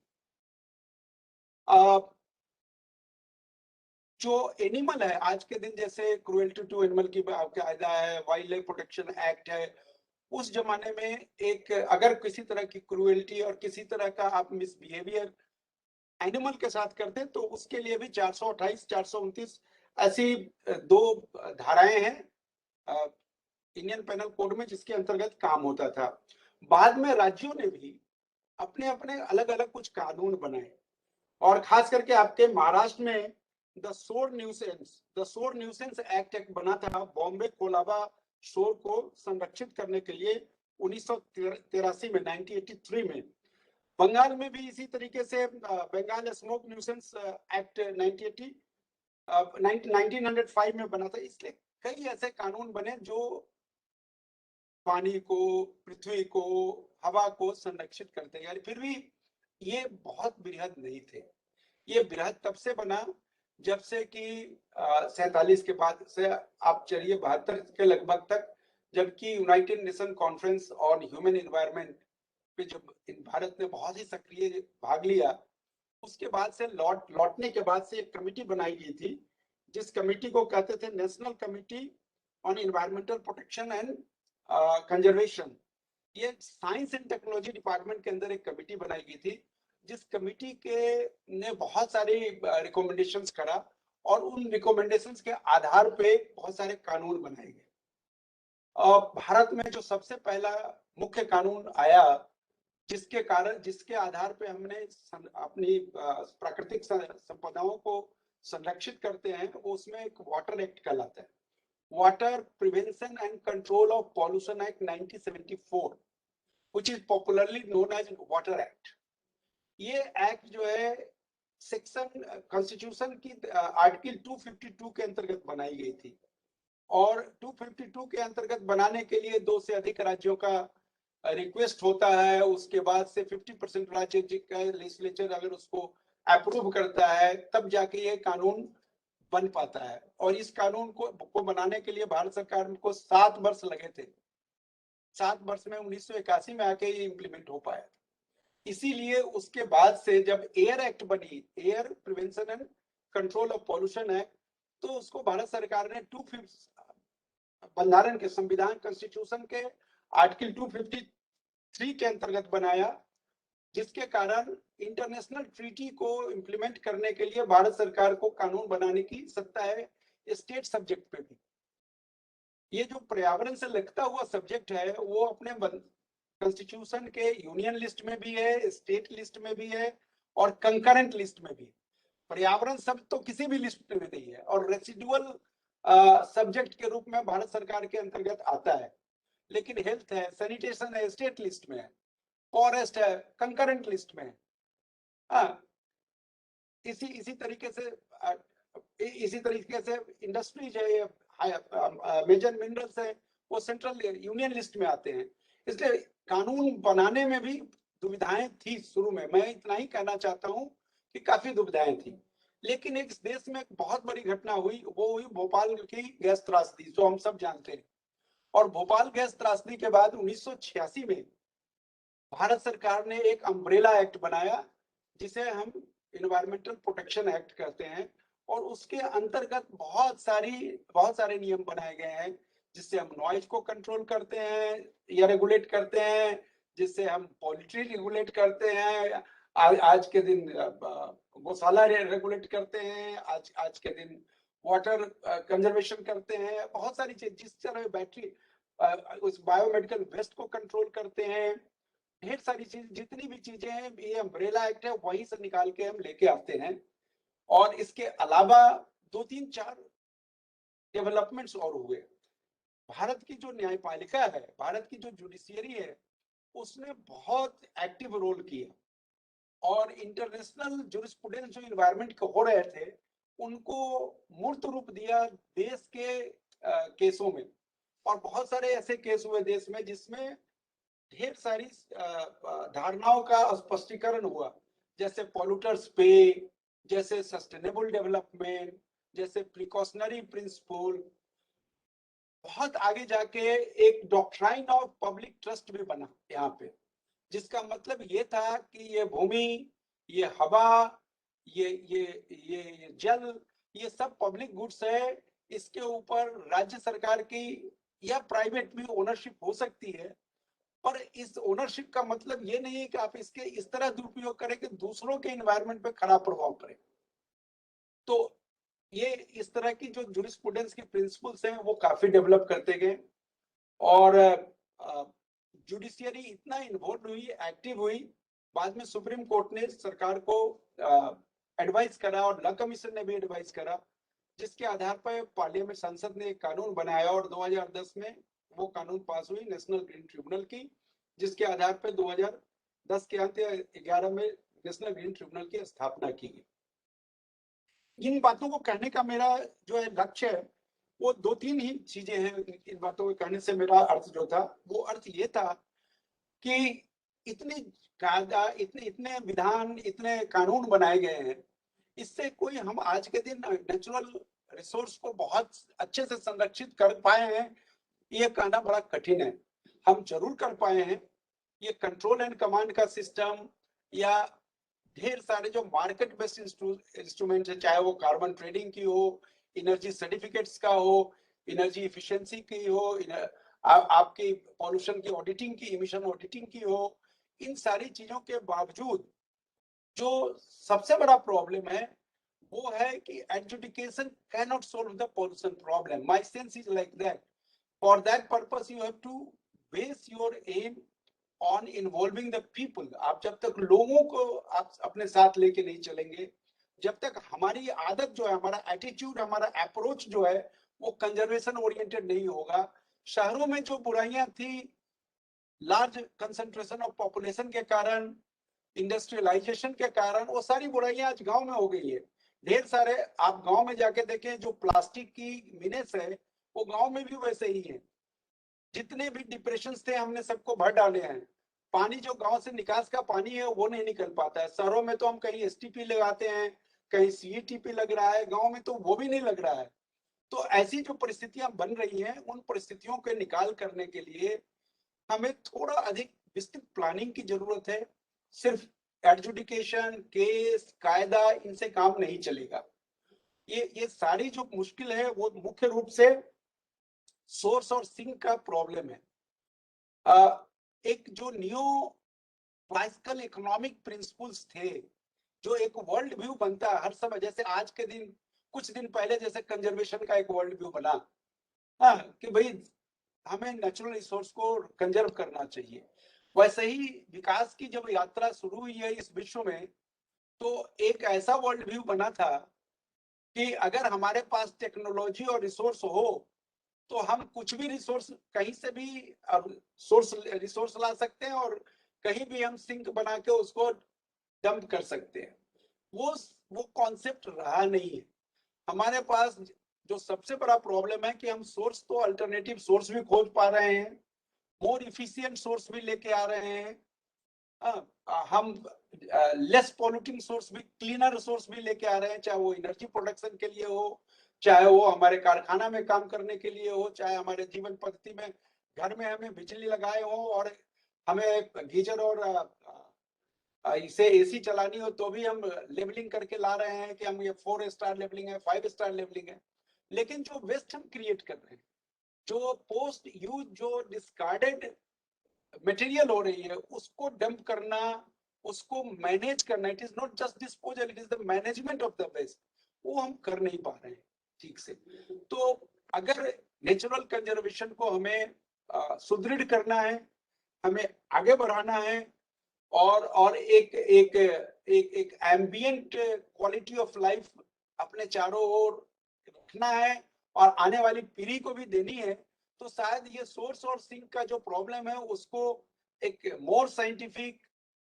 जो एनिमल है आज के दिन, जैसे क्रुएल्टी टू एनिमल की कायदा है, वाइल्ड लाइफ प्रोटेक्शन एक्ट है, उस जमाने में एक अगर किसी तरह की क्रुएल्टी और किसी तरह का आप मिसबिहेवियर एनिमल के साथ करते तो उसके लिए भी 428, 429 ऐसी दो धाराएं हैं इंडियन पेनल कोड में, जिसके अंतर्गत काम होता था। बाद में राज्यों ने भी अपने अपने अलग अलग कुछ कानून बनाए, और खास करके आपके महाराष्ट्र में द शोर न्यूसेंस एक्ट एक बना था बॉम्बे कोलाबा शोर को संरक्षित करने के लिए 1983 में, 1983 में। बंगाल में भी इसी तरीके से बंगाल स्मोक न्यूसेंस एक्ट 1905 में बना था। इसलिए कई ऐसे कानून बने जो पानी को, पृथ्वी को, हवा को संरक्षित करते हैं। फिर भी ये बहुत बृहद नहीं थे। ये बृहद तब से बना जब से कि 47 के बाद से आप चलिए 72 के लगभग तक, जबकि United Nation conference on human environment पे जब भारत ने बहुत ही सक्रिय भाग लिया, उसके बाद से लौटने के बाद से एक कमेटी बनाई गई थी, जिस कमेटी को कहते थे national committee on environmental protection end conservation. ये साइंस एंड टेक्नोलॉजी डिपार्टमेंट के अंदर एक कमेटी बनाई गई थी, जिस कमेटी के ने बहुत सारे रिकमेंडेशंस करा, और उन रिकमेंडेशंस के आधार पे बहुत सारे कानून बनाए गए। भारत में जो सबसे पहला मुख्य कानून आया, जिसके आधार पे हमने अपनी प्राकृतिक संपदाओं को संरक्षित करते हैं, वो उसमें एक वाटर एक्ट कहलाता है, water prevention end control of pollution act 1974, which is popularly known as water act. ये एक्ट जो है सेक्शन कॉन्स्टिट्यूशन की आर्टिकल 252 के अंतर्गत बनाई गई थी, और 252 के अंतर्गत बनाने के लिए 2 से अधिक राज्यों का रिक्वेस्ट होता है। उसके बाद से 50% राज्य का लेजिस्लेचर अगर उसको अप्रूव करता है, तब जाके ये कानून बन पाता है। और इस कानून को बनाने के लिए भारत सरकार को 7 वर्ष लगे थे। 7 वर्ष में 1981 में आके ये इम्प्लीमेंट हो पाया। इसीलिए उसके बाद से जब एयर एक्ट बनी, air prevention end control of pollution act, तो उसको भारत सरकार ने बंधारण के, संविधान कॉन्स्टिट्यूशन के आर्टिकल 253 के अंतर्गत बनाया, जिसके कारण इंटरनेशनल ट्रीटी को इंप्लीमेंट करने के लिए भारत सरकार को कानून बनाने की सत्ता है स्टेट सब्जेक्ट पे भी। ये जो पर्यावरण से लगता हुआ सब्जेक्ट है, वो अपने कॉन्स्टिट्यूशन के यूनियन लिस्ट में भी है, स्टेट लिस्ट में भी है, और कंकरेंट लिस्ट में भी। पर्यावरण शब्द तो किसी भी लिस्ट में नहीं है, और रेसिडुअल सब्जेक्ट के रूप में भारत सरकार के अंतर्गत आता है। लेकिन हेल्थ है, सैनिटेशन है, स्टेट लिस्ट में है, फॉरेस्ट है, कंकरेंट लिस्ट में है। इसी तरीके से इंडस्ट्रीज है, मेजर मिनरल्स है, वो सेंट्रल यूनियन लिस्ट में आते हैं। इसलिए कानून बनाने में भी दुविधाएं थी शुरू में। मैं इतना ही कहना चाहता हूं कि काफी दुविधाएं थी। लेकिन एक देश में एक बहुत बड़ी घटना हुई, वो हुई भोपाल की गैस त्रासदी, जो हम सब जानते हैं। और भोपाल गैस त्रासदी के बाद 1986 में भारत सरकार ने एक अम्ब्रेला एक्ट बनाया, जिसे हम एनवायरमेंटल प्रोटेक्शन एक्ट कहते हैं, और उसके अंतर्गत बहुत सारे नियम बनाए गए हैं, जिससे हम नॉइज को कंट्रोल करते हैं या रेगुलेट करते हैं, जिससे हम पोल्ट्री रेगुलेट करते हैं, आज के दिन गौशाला रेगुलेट करते हैं, आज के दिन वाटर कंजर्वेशन करते हैं, बहुत सारी चीज, जिस तरह बैटरी उस बायोमेडिकल वेस्ट को कंट्रोल करते हैं, ढेर सारी चीज, जितनी भी चीजें हैं, ये अम्ब्रेला एक्ट है, वहीं से निकाल के हम लेके आते हैं। और इसके अलावा 2-3-4 डेवलपमेंट्स और हुए। भारत की जो न्यायपालिका है, भारत की जो जुडिशियरी है, उसने बहुत एक्टिव रोल किया और इंटरनेशनल जुरिस्प्रूडेंस जो इन्वायरमेंट के हो रहे थे, उनको मूर्त रूप दिया देश के केसों में। और बहुत सारे ऐसे केस हुए देश में जिसमें ढेर सारी धारणाओं का स्पष्टीकरण हुआ, जैसे पॉल्यूटर्स पे, जैसे सस्टेनेबल डेवलपमेंट, जैसे प्रिकॉशनरी प्रिंसिपल। बहुत आगे जाके एक डॉक्ट्राइन ऑफ पब्लिक ट्रस्ट भी बना यहाँ पे, जिसका मतलब ये था कि ये भूमि, ये हवा, ये जल, ये सब पब्लिक गुड्स है। इसके ऊपर राज्य सरकार की या प्राइवेट भी ओनरशिप हो सकती है, पर इस ओनरशिप का मतलब ये नहीं है कि आप इसके इस तरह दुरुपयोग करें कि दूसरों के एनवायरनमेंट पे खराब प्रभाव पड़े। तो ये इस तरह की जो जुरिस्प्रूडेंस की प्रिंसिपल्स हैं, वो काफी डेवलप करते गए। और जुडिशियरी इतना इन्वॉल्व हुई, एक्टिव हुई, बाद में सुप्रीम कोर्ट ने सरकार को एडवाइस करा और लॉ कमीशन ने भी एडवाइस करा, जिसके आधार पर पार्लियामेंट, संसद ने एक कानून बनाया और 2010 में वो कानून पास हुई नेशनल ग्रीन ट्रिब्यूनल की, जिसके आधार पर 2010 के अंत 11 में नेशनल ग्रीन ट्रिब्यूनल की स्थापना की गई। इन बातों को कहने का मेरा जो है लक्ष्य है, वो 2-3 ही चीजें हैं। इन बातों को कहने से मेरा अर्थ जो था, वो अर्थ ये था कि इतनी कायदा, इतने विधान, इतने कानून बनाए गए हैं, इससे कोई हम आज के दिन नेचुरल रिसोर्स को बहुत अच्छे से संरक्षित कर पाए हैं, ये कहना बड़ा कठिन है। हम जरूर कर पाए हैं। ये कंट्रोल एंड कमांड का सिस्टम या ढेर सारे जो मार्केट बेस्ड इंस्ट्रूमेंट है, चाहे वो कार्बन ट्रेडिंग की हो, एनर्जी सर्टिफिकेट्स का हो, एनर्जी इफिशिएंसी की हो, आपकी पॉल्यूशन की ऑडिटिंग की, इमिशन ऑडिटिंग की हो, इन सारी चीजों के बावजूद जो सबसे बड़ा प्रॉब्लम है वो है कि adjudication cannot solve the pollution problem. My sense is like that. For that purpose you have to base your aim on involving the people. आप जब तक लोगों को आप अपने साथ लेके नहीं चलेंगे, जब तक हमारी आदत जो है, हमारा एटीट्यूड, हमारा अप्रोच जो है, वो कंजर्वेशन ओरिएंटेड नहीं होगा। शहरों में जो बुराइयां थी, लार्ज कंसंट्रेशन ऑफ पॉपुलेशन के कारण, इंडस्ट्रियलाइजेशन के कारण, वो सारी बुराइयां आज गांव में हो गई है। ढेर सारे आप गांव में जाके देखें, जो प्लास्टिक की मिनेस है, वो गांव में भी वैसे ही है। जितने भी डिप्रेशन थे, हमने सबको भर डाले हैं। पानी जो गांव से निकास का पानी है, वो नहीं निकल पाता है। शहरों में तो हम कहीं एसटीपी लगाते हैं, कहीं सीईटीपी लग रहा है, गांव में तो वो भी नहीं लग रहा है। तो ऐसी जो परिस्थितियां बन रही हैं, उन परिस्थितियों के निकाल करने के लिए हमें थोड़ा अधिक विस्तृत प्लानिंग की जरूरत है। सिर्फ एडजुडिकेशन, केस, कायदा, इनसे काम नहीं चलेगा। ये सारी जो मुश्किल है, वो मुख्य रूप से सोर्स और सिंक का प्रॉब्लम है। एक जो न्यू क्लासिकल इकोनॉमिक प्रिंसिपल्स थे, जो एक वर्ल्ड व्यू बनता है हर समय, जैसे आज के दिन, कुछ दिन पहले जैसे कंजर्वेशन का एक वर्ल्ड व्यू बना, हाँ, कि भाई हमें नेचुरल रिसोर्स को कंजर्व करना चाहिए। वैसे ही विकास की जब यात्रा शुरू हुई है इस विश्व में, तो एक ऐसा वर्ल्ड व्यू बना था कि अगर हमारे पास टेक्नोलॉजी और रिसोर्स हो, तो हम कुछ भी रिसोर्स कहीं से भी रिसोर्स ला सकते हैं और कहीं भी हम सिंक बना के उसको डंप कर सकते हैं। वो कॉन्सेप्ट रहा नहीं है हमारे पास। जो सबसे बड़ा प्रॉब्लम है कि हम सोर्स तो अल्टरनेटिव सोर्स भी खोज पा रहे हैं, मोर इफिशिएंट सोर्स भी लेके आ रहे हैं, हम लेस पॉल्यूटिंग सोर्स भी, क्लीनर सोर्स भी लेके आ रहे हैं, चाहे वो एनर्जी प्रोडक्शन के लिए हो, चाहे वो हमारे कारखाना में काम करने के लिए हो, चाहे हमारे जीवन पद्धति में, घर में हमें बिजली लगाए हो और हमें गीजर और इसे एसी चलानी हो, तो भी हम लेबलिंग करके ला रहे हैं कि हम ये 4 स्टार लेबलिंग है, 5 स्टार लेबलिंग है। लेकिन जो वेस्ट हम क्रिएट कर रहे हैं, जो पोस्ट यूज, जो डिस्कार्डेड मटेरियल हो रही है, उसको डंप करना, उसको मैनेज करना, it is not just disposal, it is the management of the waste, वो हम कर नहीं पा रहे हैं ठीक से। तो अगर नेचुरल कंजर्वेशन को हमें सुदृढ़ करना है, हमें आगे बढ़ाना है और एक एम्बियंट क्वालिटी ऑफ लाइफ अपने चारों ओर रखना है और आने वाली पीढ़ी को भी देनी है, तो शायद ये सोर्स और सिंक का जो प्रॉब्लम है उसको एक more scientific,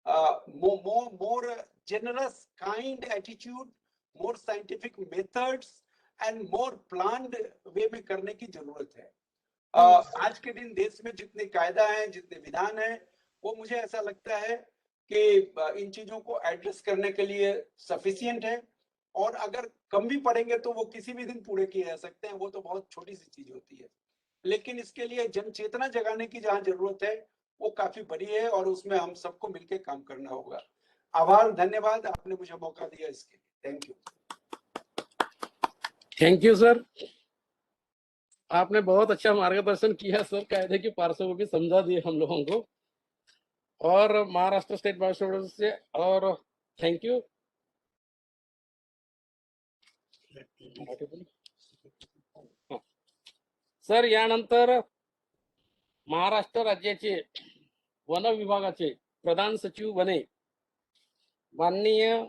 more generous kind attitude, more scientific methods and more planned वे में करने की जरूरत है। आज के दिन देश में जितने कायदा हैं, जितने विधान हैं, वो मुझे ऐसा लगता है कि इन चीजों को एड्रेस करने के लिए सफिशिएंट है, और अगर कम भी पड़ेंगे तो वो किसी भी दिन पूरे किए जा सकते हैं, वो तो बहुत छोटी सी चीज होती है। लेकिन इसके लिए जन चेतना जगाने की जहां जरूरत है वो काफी बड़ी है, और उसमें हम सबको मिलकर काम करना होगा। आभार, धन्यवाद, आपने मुझे मौका दिया इसके लिए। Thank you. Thank you sir, आपने बहुत अच्छा मार्गदर्शन किया सर, कायदे की पार्श्व भी समझा दिए हम लोगों को, और महाराष्ट्र स्टेट बार स्टूडेंट्स से, और थैंक यू। सर, यानंतर महाराष्ट्र राज्याचे वन विभागाचे प्रधान सचिव वने माननीय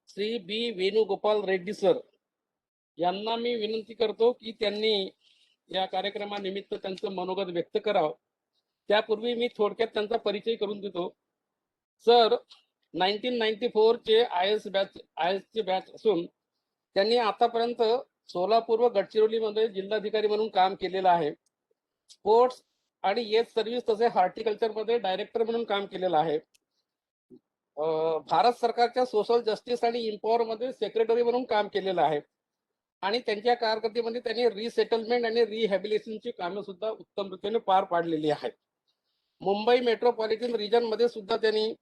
श्री बी वेणुगोपाल रेड्डी सर यांना मी विनंती करतो की त्यांनी या कार्यक्रमानिमित्त त्यांचं मनोगत व्यक्त करावं। त्यापूर्वी मी थोडक्यात त्यांचा परिचय करून देतो। सर 1994 चे आयएस चे बॅच असून त्यांनी आतापर्यंत सोलापूर व गडचिरोलीमध्ये जिल्हाधिकारी म्हणून काम केलेलं आहे। स्पोर्ट्स आणि येस सर्व्हिस तसे हॉर्टिकल्चर मध्ये डायरेक्टर म्हणून काम केलेलं आहे। भारत सरकारच्या सोशल जस्टिस आणि इम्पॉवर मध्ये सेक्रेटरी म्हणून काम केलेलं आहे, आणि त्यांच्या कारकिर्दीमध्ये त्यांनी रिसेटलमेंट आणि रिहॅबिलिटेशनची कामे सुद्धा उत्तम रीतीने पार पाडलेली आहेत। मुंबई मेट्रोपॉलिटन रिजन मध्ये सुद्धा त्यांनी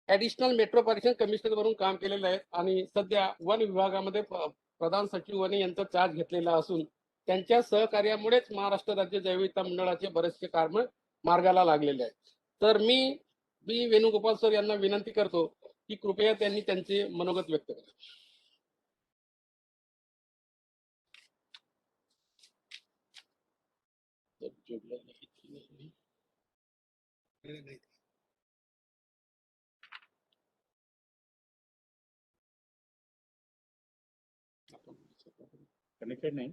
ऍडिशनल मेट्रोपॉलिटन कमिशनर म्हणून काम केलेलं आहे, आणि सध्या वन विभागामध्ये प्रधान सचिव वने यांचा चार्ज घेतलेला असून त्यांच्या सहकार्यामुळेच महाराष्ट्र राज्य जैवविविधता मंडळाचे बरेचसे काम मार्गाला लागलेले आहेत। तर मी बी वेणुगोपाल सर यांना विनंती करतो की कृपया त्यांनी त्यांचे मनोगत व्यक्त करा। कनेक्टेड नाही।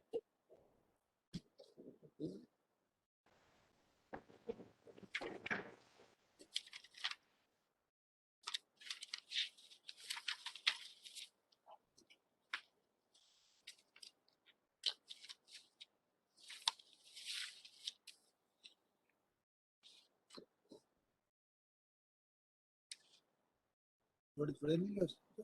थोडे नहीं कर सकते।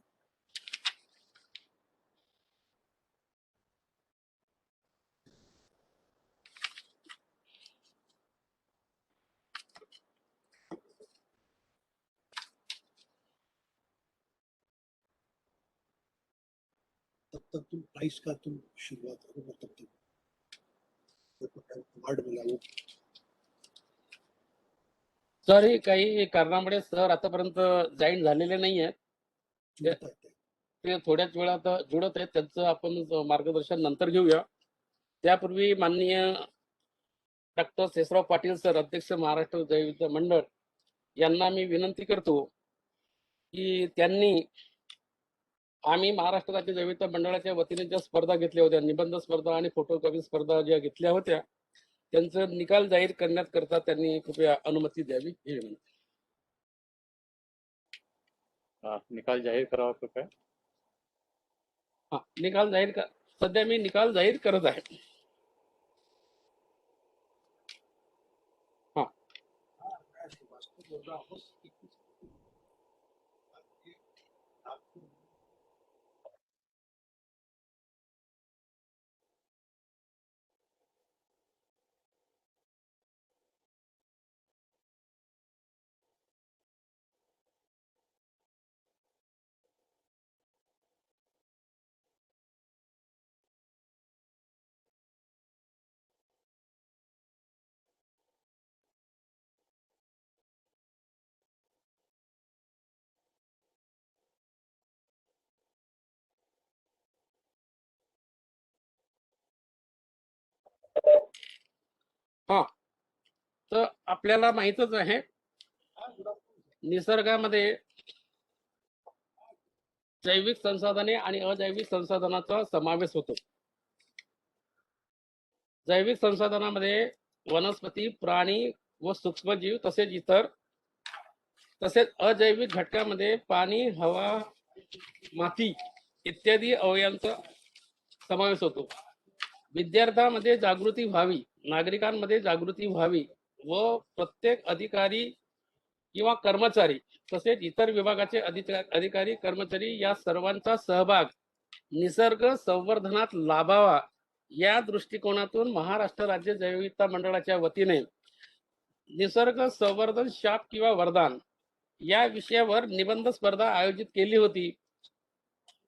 तब तक तुम प्राइस का तुम शुरुआत करो, तब तक वार्ड बनाओ। सर, हे काही कारणामुळे सर आतापर्यंत जॉईन झालेले नाही आहेत, जुड़ता है। ते थोड्याच वेळात जुळत आहेत, त्यांचं आपण मार्गदर्शन नंतर घेऊया। त्यापूर्वी माननीय डॉक्टर शेषराव पाटील सर, अध्यक्ष महाराष्ट्र जैवविविधता मंडळ, यांना मी विनंती करतो की त्यांनी आम्ही महाराष्ट्र राज्य जैवविविधता मंडळाच्या वतीने ज्या स्पर्धा घेतल्या होत्या, निबंध स्पर्धा आणि फोटोकॉपी स्पर्धा ज्या घेतल्या होत्या, त्यांचं निकाल जाहीर करण्यात करता त्यांनी कृपया अनुमती द्यावी ही विनंती। निकाल जाहीर करावा कृपया। हा, निकाल जाहीर कर, सध्या मी निकाल जाहीर करत आहे। हा, हा, तर आपल्याला माहीतच आहे निसर्गामध्ये जैविक संसाधने आणि अजैविक संसाधनाचा समावेश होतो. जैविक संसाधनामध्ये वनस्पती, प्राणी व सूक्ष्मजीव तसेच अजैविक घटकामध्ये पाणी, हवा, माती इत्यादी अवयवांचा समावेश होतो. विद्यार्थ्यांमध्ये जागृती व्हावी, नागरिकांमध्ये जागृती व्हावी व प्रत्येक अधिकारी किंवा कर्मचारी तसेच इतर विभागाचे अधिकारी कर्मचारी या सर्वांचा सहभाग निसर्ग संवर्धनात लाभावा या दृष्टिकोनातून महाराष्ट्र राज्य जैवविविधता मंडळाच्या वतीने निसर्ग संवर्धन शाप किंवा वरदान या विषयावर निबंध स्पर्धा आयोजित केली होती.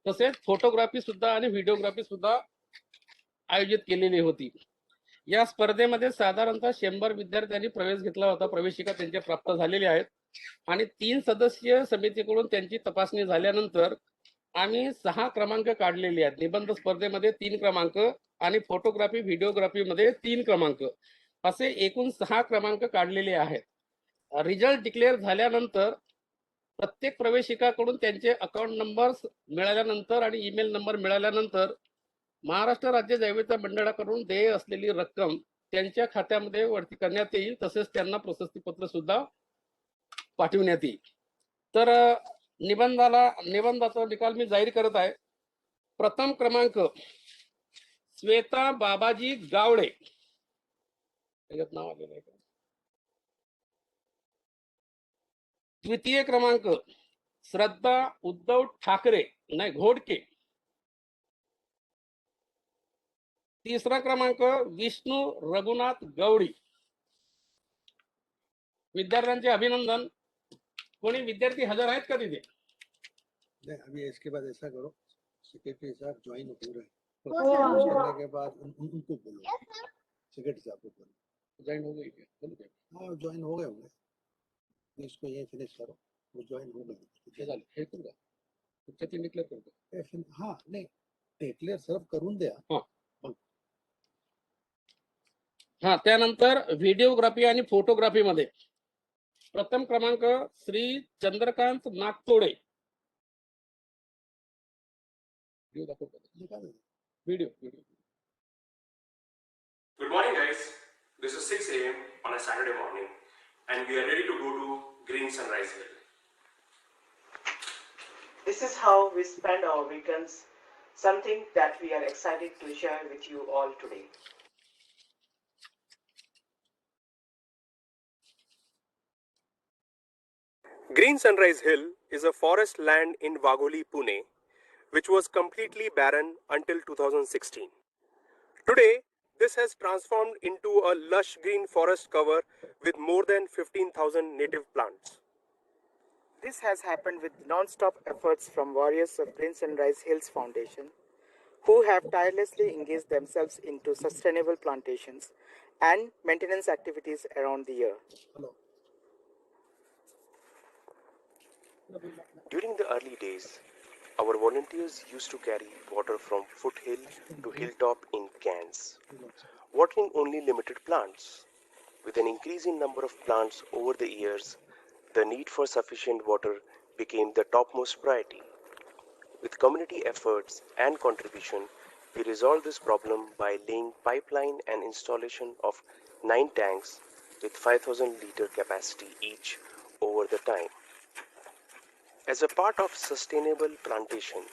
तसेच फोटोग्राफी सुद्धा आणि व्हिडिओग्राफी सुद्धा आयोजित केलेली होती. या स्पर्धेमध्ये साधारणतः 100 विद्यार्थ्यांनी प्रवेश घेतला होता. प्रवेशिका त्यांच्या प्राप्त झालेल्या आहेत आणि 3 सदस्यीय समितीकडून त्यांची तपासणी झाल्यानंतर आम्ही 6 क्रमांक काढलेले आहेत. निबंध स्पर्धेमध्ये 3 क्रमांक आणि फोटोग्राफी व्हिडिओग्राफी मध्ये 3 क्रमांक असे एकूण 6 क्रमांक काढलेले आहेत. रिझल्ट डिक्लेअर झाल्यानंतर प्रत्येक प्रवेशिकाकडून त्यांचे अकाउंट नंबर मिळाल्यानंतर आणि ईमेल नंबर मिळाल्यानंतर महाराष्ट्र राज्य जैवविविधता मंडळाकडून देय असलेली रक्कम त्यांच्या खात्यामध्ये वरती करण्यात येईल. तसेच त्यांना प्रशस्ती पत्र सुद्धा पाठवण्यात येईल. तर निबंधाचा निकाल मी जाहीर करत आहे. प्रथम क्रमांक श्वेता बाबाजी गावडे, त्याच्यात नाव आलेलं आहे का? द्वितीय क्रमांक श्रद्धा उद्धव ठाकरे नाही घोडके. तिसरा क्रमांक विष्णू रघुनाथ गवडी. विद्यार्थ्यांचे अभिनंदन. कोणी विद्यार्थी हजर आहेत का तिथे? नहीं, अभी इसके बाद ऐसा करो, सेक्रेटरी साहब ज्वाइन हो रहे हैं, करने के बाद उनको बोलो, सेक्रेटरी साहब को बोलो। जॉईन हो गई क्या? बोलो क्या? हाँ ज्वाइन हो गए होंगे, इसको ये फिनिश करो, वो ज्वाइन हो हे गए। झालं. हे करू का? तुमच्या तीन डिक्लेअर करतो. हाँ नहीं, डिक्लेअर सर्व करून द्या. हा, त्यानंतर व्हिडिओग्राफी आणि फोटोग्राफी मध्ये प्रथम क्रमांक Shri Chandrakant Nagtode. Video Good morning, guys. This is 6 a.m. on a Saturday morning, and we are ready to go to Green Sunrise Hill. This is how we spend our weekends, something that we are excited to share with you all today. Green Sunrise Hill is a forest land in Wagholi, Pune, which was completely barren until 2016. Today, this has transformed into a lush green forest cover with more than 15,000 native plants. This has happened with non-stop efforts from warriors of Green Sunrise Hills Foundation, who have tirelessly engaged themselves into sustainable plantations and maintenance activities around the year. During the early days, our volunteers used to carry water from foothill to hilltop in cans, watering only limited plants. With an increasing number of plants over the years, the need for sufficient water became the topmost priority. With community efforts and contribution, we resolved this problem by laying pipeline and installation of 9 tanks with 5,000-liter capacity each over the time. As a part of sustainable plantation,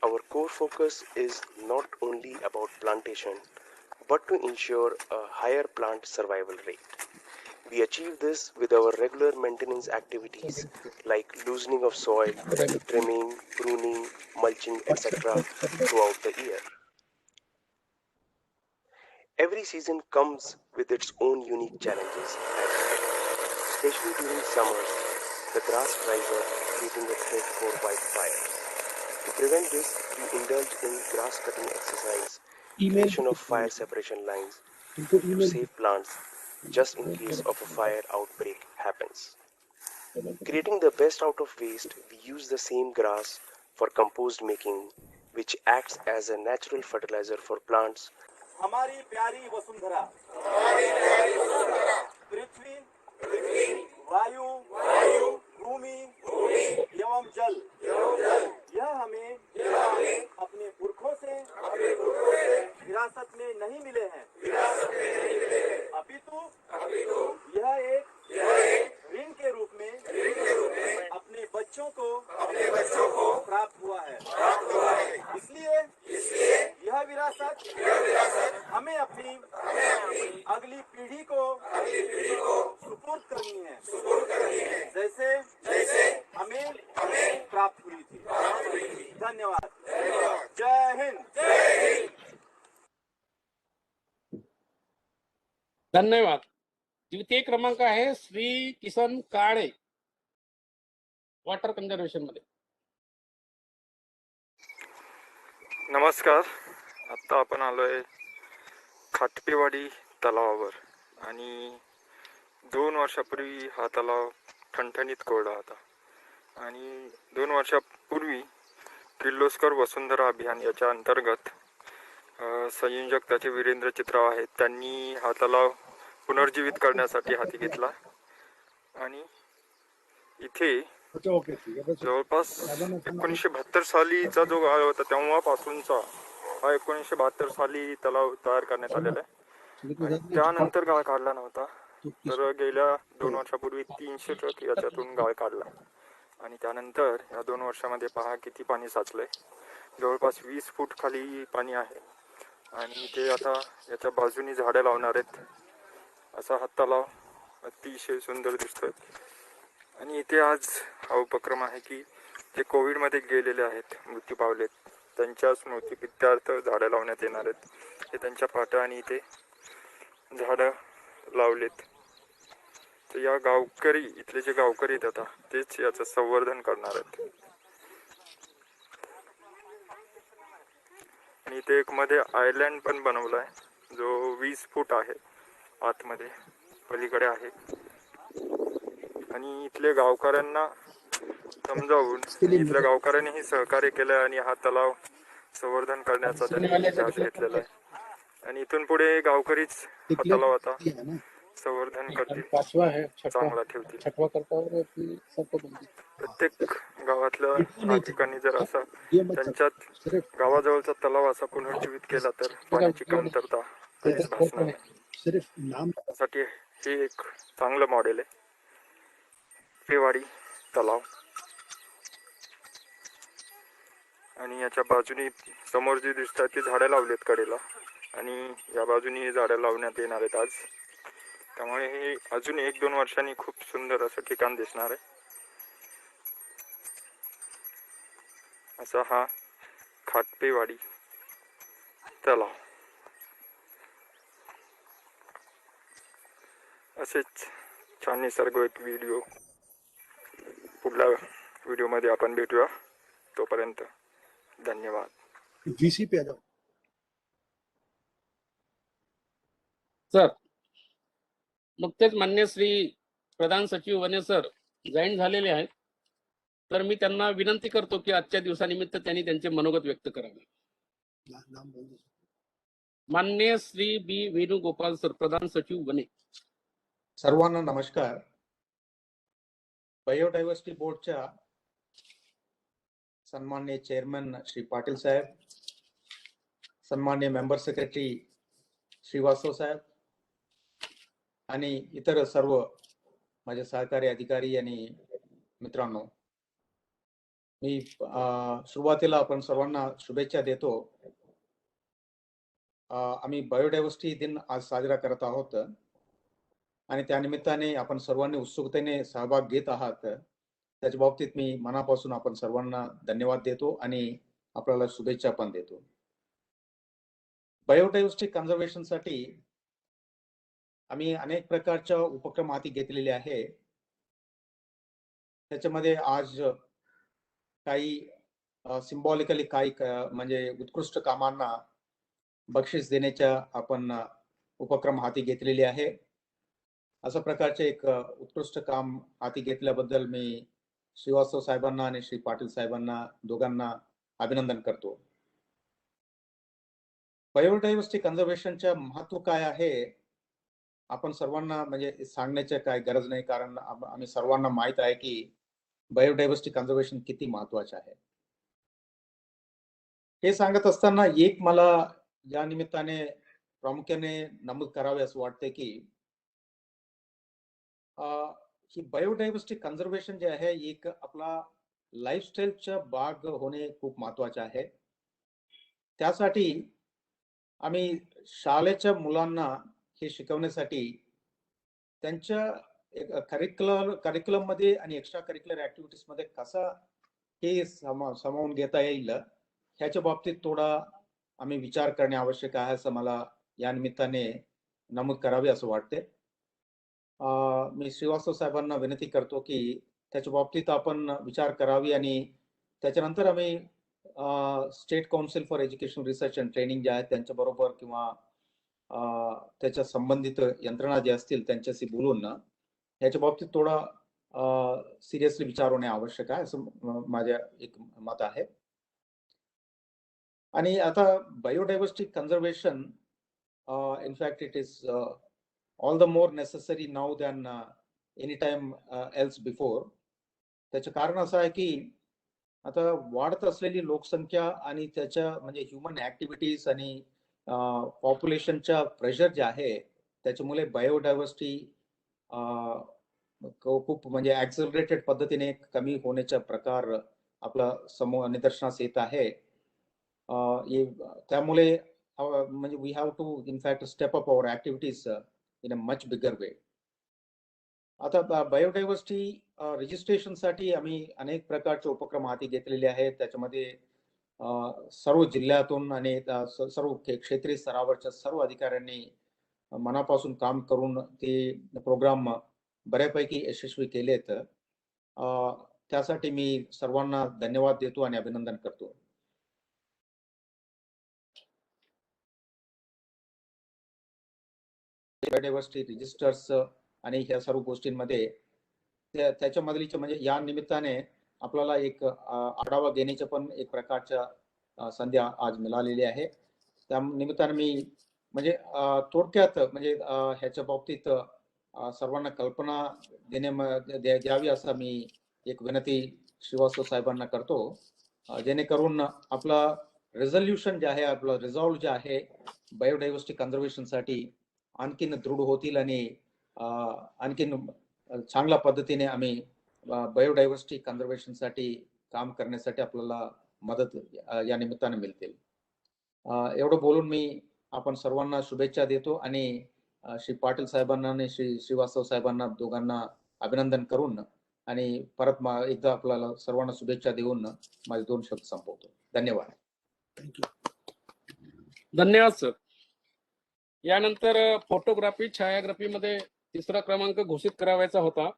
our core focus is not only about plantation, but to ensure a higher plant survival rate. We achieve this with our regular maintenance activities like loosening of soil, trimming, pruning, mulching, etc. throughout the year. Every season comes with its own unique challenges, especially during summers. The grass dries up, creating a threat for wildfires. To prevent this, we indulge in grass cutting exercise, creation of fire separation lines to save plants just in case of a fire outbreak happens. Creating the best out of waste, we use the same grass for compost making, which acts as a natural fertilizer for plants. हमारी प्यारी वसुंधरा पृथ्वी वायु, भूमि एवं जल, यह हमें अपने पुरखों से विरासत में नहीं मिले हैं, अपितु यह एक ऋण के रूप में अपने बच्चों को प्राप्त हुआ है। इसलिए यह विरासत हमें अपनी अगली पीढ़ी को सुपुर्द करनी है, जैसे हमें प्राप्त हुई थी। धन्यवाद। जय हिंद। धन्यवाद. द्वितीय क्रमांक आहे श्री किसन काळे, वॉटर कन्झर्वेशन मध्ये. नमस्कार. आता आपण आलोय खाटपेवाडी तलावावर आणि 2 वर्षापूर्वी हा तलाव ठणठणीत कोरडा होता आणि 2 वर्षापूर्वी किर्लोस्कर वसुंधरा अभियान याच्या अंतर्गत संयोजक त्याचे वीरेंद्र चित्राव आहेत, त्यांनी हा तलाव पुनर्जीवित करण्यासाठी हाती घेतला आणि इथे जवळपास 1972 सालीचा जो काळ होता तेव्हापासूनचा हा 1972 साली तलाव तयार करण्यात आलेला आहे. आणि त्यानंतर गाळ काढला नव्हता, तर गेल्या 2 वर्षापूर्वी 300 ट्रक याच्यातून गाळ काढला आणि त्यानंतर या 2 वर्षामध्ये पहा किती पाणी साचलंय. जवळपास 20 फूट खाली पाणी आहे आणि ते आता याच्या बाजूनी झाडं लावणार आहेत. असा हा तलाव अतिशय सुंदर दिसतोय आणि इथे आज हा उपक्रम आहे की जे कोविडमध्ये गेलेले आहेत, मृत्यू पावलेत, त्यांच्या स्मृतिप्रित्यर्थ झाडं लावण्यात येणार आहेत. हे त्यांच्या पाटाने इथे झाडं लावलेत. तर या गावकरी, इथले जे गावकरी आहेत आता तेच याचं संवर्धन करणार आहेत. आणि इथे एक मध्ये आयलँड पण बनवला आहे जो 20 फूट आहे आतमध्ये, पलीकडे आहे. आणि इथले गावकऱ्यांना समजावून इथल्या गावकऱ्यांनीही सहकार्य केलं आणि हा तलाव संवर्धन करण्याचा त्यांनी ध्यास घेतलेला आहे. आणि इथून पुढे गावकरीच हा तलाव आता संवर्धन करतील, चांगला ठेवतील. प्रत्येक गावातल्या नागरिकांनी जर असा त्यांच्यात गावाजवळचा तलाव असा पुनर्जीवित केला तर पाण्याची कमतरता कधीच भासणार नाही. त्यासाठी हे एक चांगलं मॉडेल आहे, पेवाडी तलाव. आणि याच्या बाजूनी समोर जी दिसतात ती झाडं लावलेत कडेला आणि या बाजूनी झाडं लावण्यात येणार आहेत आज. त्यामुळे हे अजून 1-2 वर्षांनी खूप सुंदर असं ठिकाण दिसणार आहे. असा हा खाटपेवाडी तलाव. असेच छान निसर्ग एक व्हिडिओ पुढल्या व्हिडिओमध्ये आपण भेटूया. तोपर्यंत धन्यवाद. वीसी पे आ जाओ सर, नुकतेच मान्य श्री प्रधान सचिव वने सर जॉईन झालेले आहेत, तर मी त्यांना विनंती करतो की आजच्या दिवसानिमित्त त्यांनी त्यांचे मनोगत व्यक्त करावे. नाम बोल दो. मान्य श्री बी वेणुगोपाल सर, प्रधान सचिव वने. सर्वांना नमस्कार. बायोडायव्हर्सिटी बोर्डच्या सन्माननीय चेअरमन श्री पाटील साहेब, सन्माननीय मेंबर सेक्रेटरी श्रीवास्तव साहेब आणि इतर सर्व माझे सहकारी अधिकारी आणि मित्रांनो, मी सुरुवातीला आपण सर्वांना शुभेच्छा देतो. आम्ही बायोडायव्हर्सिटी दिन आज साजरा करत आहोत आणि त्यानिमित्ताने आपण सर्वांनी उत्सुकतेने सहभाग घेत आहात. त्याच्या बाबतीत मी मनापासून आपण सर्वांना धन्यवाद देतो आणि आपल्याला शुभेच्छा पण देतो. बायोडायव्हर्सिटी कन्झर्वेशनसाठी आम्ही अनेक प्रकारच्या उपक्रम हाती घेतलेले आहे. त्याच्यामध्ये आज काही सिम्बॉलिकली काही म्हणजे उत्कृष्ट कामांना बक्षीस देण्याच्या आपण उपक्रम हाती घेतलेले आहे. अशा प्रकारचे एक उत्कृष्ट काम हाती घेतल्याबद्दल मी श्रीवास्तव साहेबांना आणि श्री पाटील साहेबांना दोघांना अभिनंदन करतो. बायोडायव्हर्सिटी कन्झर्वेशनच्या महत्व काय आहे आपण सर्वांना म्हणजे सांगण्याची काय गरज नाही, कारण आम्ही सर्वांना माहित आहे की बायोडायव्हर्सिटी कन्झर्वेशन किती महत्वाचे आहे. हे सांगत असताना एक मला या निमित्ताने प्रामुख्याने नमूद करावे असं वाटते की ही बायोडायव्हर्सिटी कन्झर्वेशन जे आहे एक आपला लाईफस्टाईलचा भाग होणे खूप महत्वाचे आहे. त्यासाठी आम्ही शाळेच्या मुलांना हे शिकवण्यासाठी त्यांच्या करिक्युलम मध्ये आणि एक्स्ट्रा करिक्युलर ऍक्टिव्हिटीज मध्ये कसा हे सामावून घेता येईल ह्याच्या बाबतीत थोडा आम्ही विचार करणे आवश्यक आहे असं मला या निमित्ताने नमूद करावे असं वाटते. मी श्रीवास्तव साहेबांना विनंती करतो की त्याच्या बाबतीत आपण विचार करावी आणि त्याच्यानंतर आम्ही state council for education research and training जे आहे त्यांच्याबरोबर किंवा त्याच्या संबंधित यंत्रणा जे असतील त्यांच्याशी बोलून ह्याच्या बाबतीत थोडा सिरियसली विचार होणे आवश्यक आहे असं माझ्या एक मत आहे. आणि आता biodiversity conservation in fact it is all the more necessary now than any time else before. त्याचं कारण असं आहे की आता वाढत असलेली लोकसंख्या आणि त्याच्या म्हणजे ह्युमन ऍक्टिव्हिटीज आणि पॉप्युलेशनच्या प्रेशर जे आहे त्याच्यामुळे बायोडायव्हर्सिटी खूप म्हणजे ऍक्झलरेटेड पद्धतीने कमी होण्याचा प्रकार आपला समोर निदर्शनास येत आहे. त्यामुळे म्हणजे we have to in fact step up our activities in a much bigger way. आता बायोडायव्हर्सिटी रजिस्ट्रेशनसाठी आम्ही अनेक प्रकारचे उपक्रम हाती घेतलेले आहेत. त्याच्यामध्ये सर्व जिल्ह्यातून आणि सर्व क्षेत्रीय स्तरावरच्या सर्व अधिकाऱ्यांनी मनापासून काम करून ते प्रोग्राम बऱ्यापैकी यशस्वी केलेत. त्यासाठी मी सर्वांना धन्यवाद देतो आणि अभिनंदन करतो. बायोडायव्हर्सिटी रजिस्टर्स आणि ह्या सर्व गोष्टींमध्ये त्याच्यामधली म्हणजे या निमित्ताने आपल्याला एक आढावा घेण्याची पण एक प्रकारच्या संधी आज मिळालेली आहे. त्या निमित्ताने मी म्हणजे थोडक्यात म्हणजे ह्याच्या बाबतीत सर्वांना कल्पना द्यावी असं मी एक विनंती श्रीवास्तव साहेबांना करतो, जेणेकरून आपला रेझोल्युशन जे आहे आपलं रिझॉल्व जे आहे बायोडायव्हर्सिटी कन्झर्वेशन साठी आणखीन दृढ होतील आणि आणखीन चांगल्या पद्धतीने आम्ही बायोडायव्हर्सिटी कन्झर्वेशन साठी काम करण्यासाठी आपल्याला मदत या निमित्ताने मिळतील. एवढं बोलून मी आपण सर्वांना शुभेच्छा देतो आणि श्री पाटील साहेबांना आणि श्री श्रीवास्तव साहेबांना दोघांना अभिनंदन करून आणि परत एकदा आपल्याला सर्वांना शुभेच्छा देऊन माझे 2 शब्द संपवतो. धन्यवाद. धन्यवाद सर. यानंतर फोटोग्राफी छायाग्राफी मध्ये 3रा क्रमांक घोषित करावायचा होता.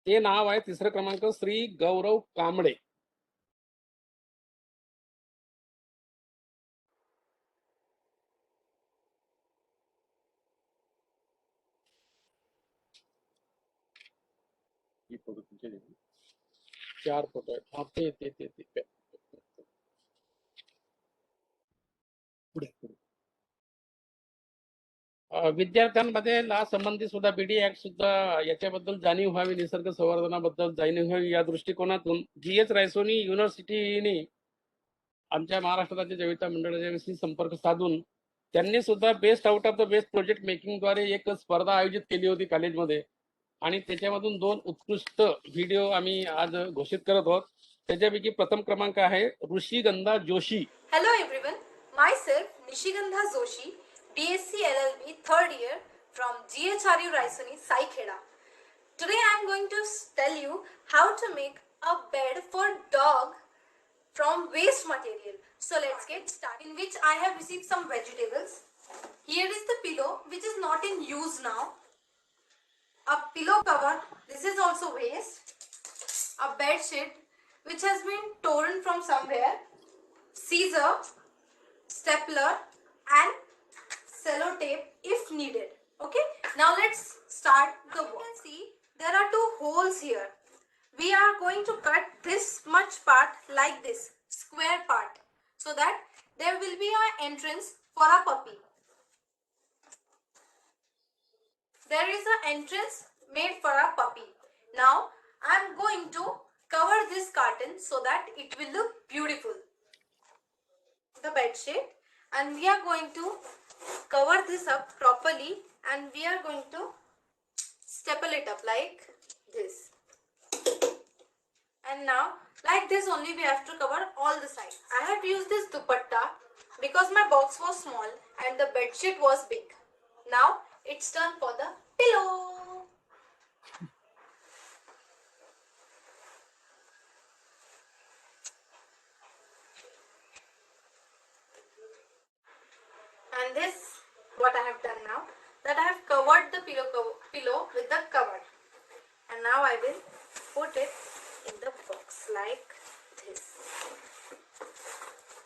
ते नाव आहे 3रा क्रमांक श्री गौरव कांबळे. चार फोटो आहेत. ते विद्यार्थ्यांमध्ये ला संबंधी सुद्धा बीडी ऍक्ट सुद्धा याच्याबद्दल जाणीव व्हावी, निसर्ग संवर्धनाबद्दल जाणीव व्हावी या दृष्टिकोनातून GH रायसोनी युनिव्हर्सिटीने आमच्या महाराष्ट्र राज्य जैविकता मंडळाच्या संपर्क साधून त्यांनी सुद्धा best out of the best project मेकिंगद्वारे एक स्पर्धा आयोजित केली होती कॉलेजमध्ये आणि त्याच्यामधून 2 उत्कृष्ट व्हिडिओ आम्ही आज घोषित करत आहोत. त्याच्यापैकी प्रथम क्रमांक आहे ऋषिगंधा Joshi. Hello everyone, myself Nishigandha Joshi, BSc LLB 3rd year from GHRU Raisoni, Saikheda. Today I am going to tell you how to make a bed for dog from waste material. So let's get started, in which I have received some vegetables. Here is the pillow which is not in use now. A pillow cover, this is also waste. A bed sheet which has been torn from somewhere. Scissor, stapler and sellotape if needed. Okay, now let's start the work. You can see there are 2 holes here. We are going to cut this much part like this, square part, so that there will be an entrance for a puppy. there is an entrance made for a puppy. Now I am going to cover this curtain so that it will look beautiful. The bed sheet, and we are going to cover this up properly, and we are going to staple it up like this. And now like this only we have to cover all the sides. I have used this dupatta because my box was small and the bed sheet was big. Now it's turn for the pillow. And this what I have done now, that I have covered the pillow with the cover, and now I will put it in the box like this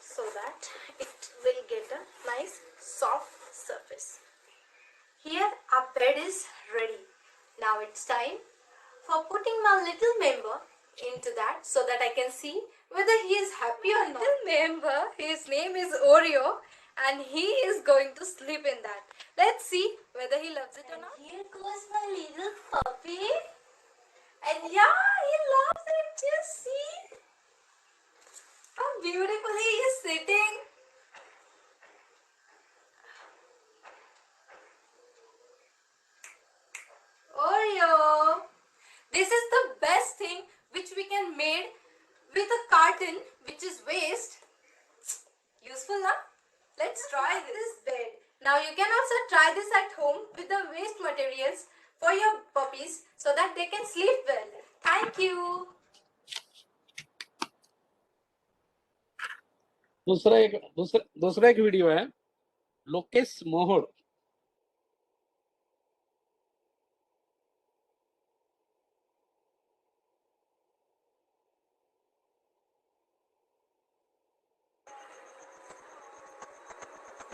so that it will get a nice soft surface. Here our bed is ready. Now it's time for putting my little member into that so that I can see whether he is happy or not. Little member, his name is Oreo, and he is going to sleep in that. Let's see whether he loves it or not. Here goes my little puppy. And yeah, he loves it. Just see how beautifully he is sitting. Oreo. This is the best thing which we can make with a carton which is waste. Useful, na? Let's try this bed. Now you can also try this at home with the waste materials for your puppies so that they can sleep well. Thank you. दूसरा एक व्हिडिओ आहे लोकेश मोहोळ.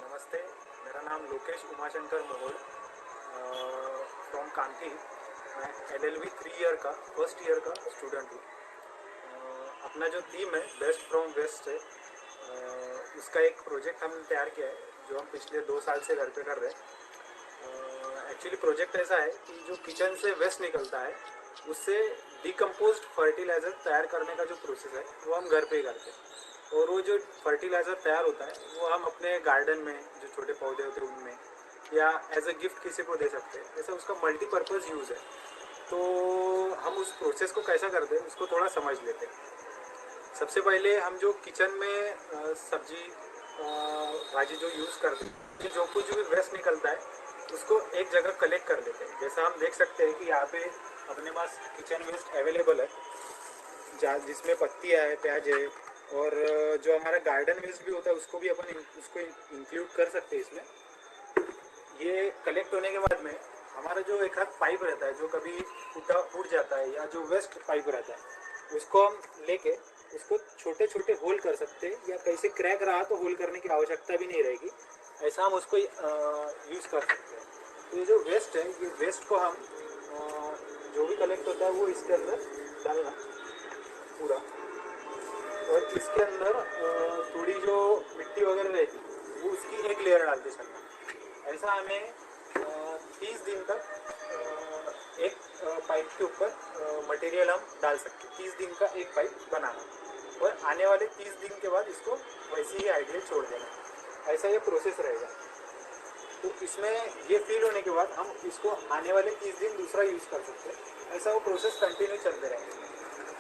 नमस्ते, मेरा नाम लोकेश उमाशंकर मोहोल फ्रॉम कांटी. मैं LLB 3 ईयर का फर्स्ट ईयर का स्टूडेंट हूँ. अपना जो थीम है बेस्ट फ्रॉम वेस्ट है, उसका एक प्रोजेक्ट हम तैयार किया है जो हम पिछले 2 साल से घर पे कर रहे हैं. एक्चुअली प्रोजेक्ट ऐसा है कि जो किचन से वेस्ट निकलता है उससे डिकम्पोज्ड फर्टिलाइज़र तैयार करने का जो प्रोसेस है वो हम घर पे ही करते हैं. और वो जो फर्टिलाइज़र तैयार होता है वो हम अपने गार्डन में जो छोटे पौधे होते हैं उनमें या एज अ गिफ्ट किसी को दे सकते हैं. ऐसा उसका मल्टीपर्पज़ यूज़ है. तो हम उस प्रोसेस को कैसा करते हैं उसको थोड़ा समझ लेते हैं. सबसे पहले हम जो किचन में सब्जी भाजी जो यूज़ करते हैं, जो कुछ भी वेस्ट निकलता है उसको एक जगह कलेक्ट कर लेते हैं. जैसा हम देख सकते हैं कि यहाँ पे अपने पास किचन वेस्ट अवेलेबल है, जिसमें पत्तियाँ है, प्याज है, और जो हमारा गार्डन वेस्ट भी होता है उसको भी अपन उसको इंक्लूड कर सकते हैं इसमें. ये कलेक्ट होने के बाद में हमारा जो एक हाथ पाइप रहता है जो कभी उड़ जाता है या जो वेस्ट पाइप रहता है उसको हम लेके उसको छोटे छोटे होल कर सकते हैं, या कहीं से क्रैक रहा तो होल करने की आवश्यकता भी नहीं रहेगी. ऐसा हम उसको यूज़ कर सकते हैं. तो ये जो वेस्ट है, ये वेस्ट को हम जो भी कलेक्ट होता है वो इसके अंदर डालना पूरा, और इसके अंदर थोड़ी जो मिट्टी वगैरह रहती वो उसकी एक लेयर डालते चलना. ऐसा हमें 30 दिन तक एक पाइप के ऊपर मटेरियल हम डाल सकते हैं. 30 दिन का एक पाइप बनाना और आने वाले 30 दिन के बाद इसको वैसे ही आइडियल छोड़ देना. ऐसा ये प्रोसेस रहेगा. तो इसमें ये फील होने के बाद हम इसको आने वाले 30 दिन दूसरा यूज़ कर सकते हैं. ऐसा वो प्रोसेस कंटिन्यू चलते रहेगा.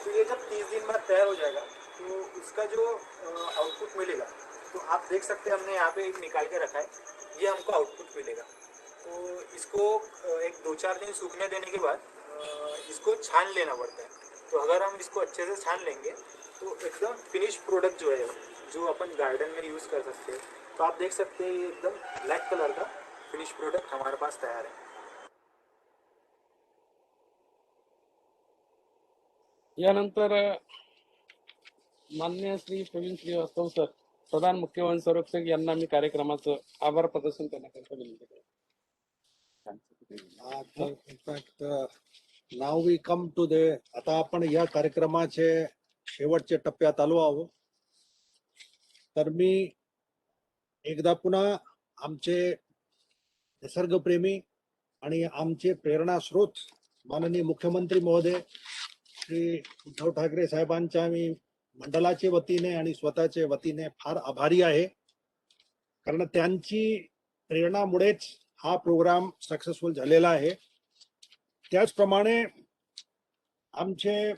तो ये जब 30 दिन बाद तैयार हो जाएगा तो इसका जो आउटपुट मिलेगा, तो आप देख सकते हैं हमने यहाँ पे एक निकाल के रखा है, ये हमको आउटपुट मिलेगा. तो इसको एक 2-4 दिन सूखने देने के बाद इसको छान लेना पड़ता है. तो अगर हम इसको अच्छे से छान लेंगे तो एकदम फिनिश प्रोडक्ट जो है जो अपन गार्डन में यूज़ कर सकते हैं. तो आप देख सकते हैं ये एकदम ब्लैक कलर का फिनिश प्रोडक्ट हमारे पास तैयार है. यानंतर मान्य श्री प्रवीण श्रीवास्तव सर, प्रधान मुख्य वन संरक्षक यांना मी कार्यक्रमाचं आभार प्रदर्शन करण्याकरिता विनंती करतो. In fact now we come to the, आता आपण या कार्यक्रमाचे शेवटच्या टप्प्यात आलो आहोत. तर मी एकदा पुन्हा आमचे निसर्गप्रेमी आणि आमचे प्रेरणा स्रोत माननीय मुख्यमंत्री महोदय श्री उद्धव ठाकरे साहेबांच्या मी मंडळाच्या वतीने आणि स्वतःच्या वतीने फार आभारी आहे, कारण त्यांची प्रेरणामुळेच हा प्रोग्राम सक्सेसफुल झालेला आहे. त्याचप्रमाणे आमचे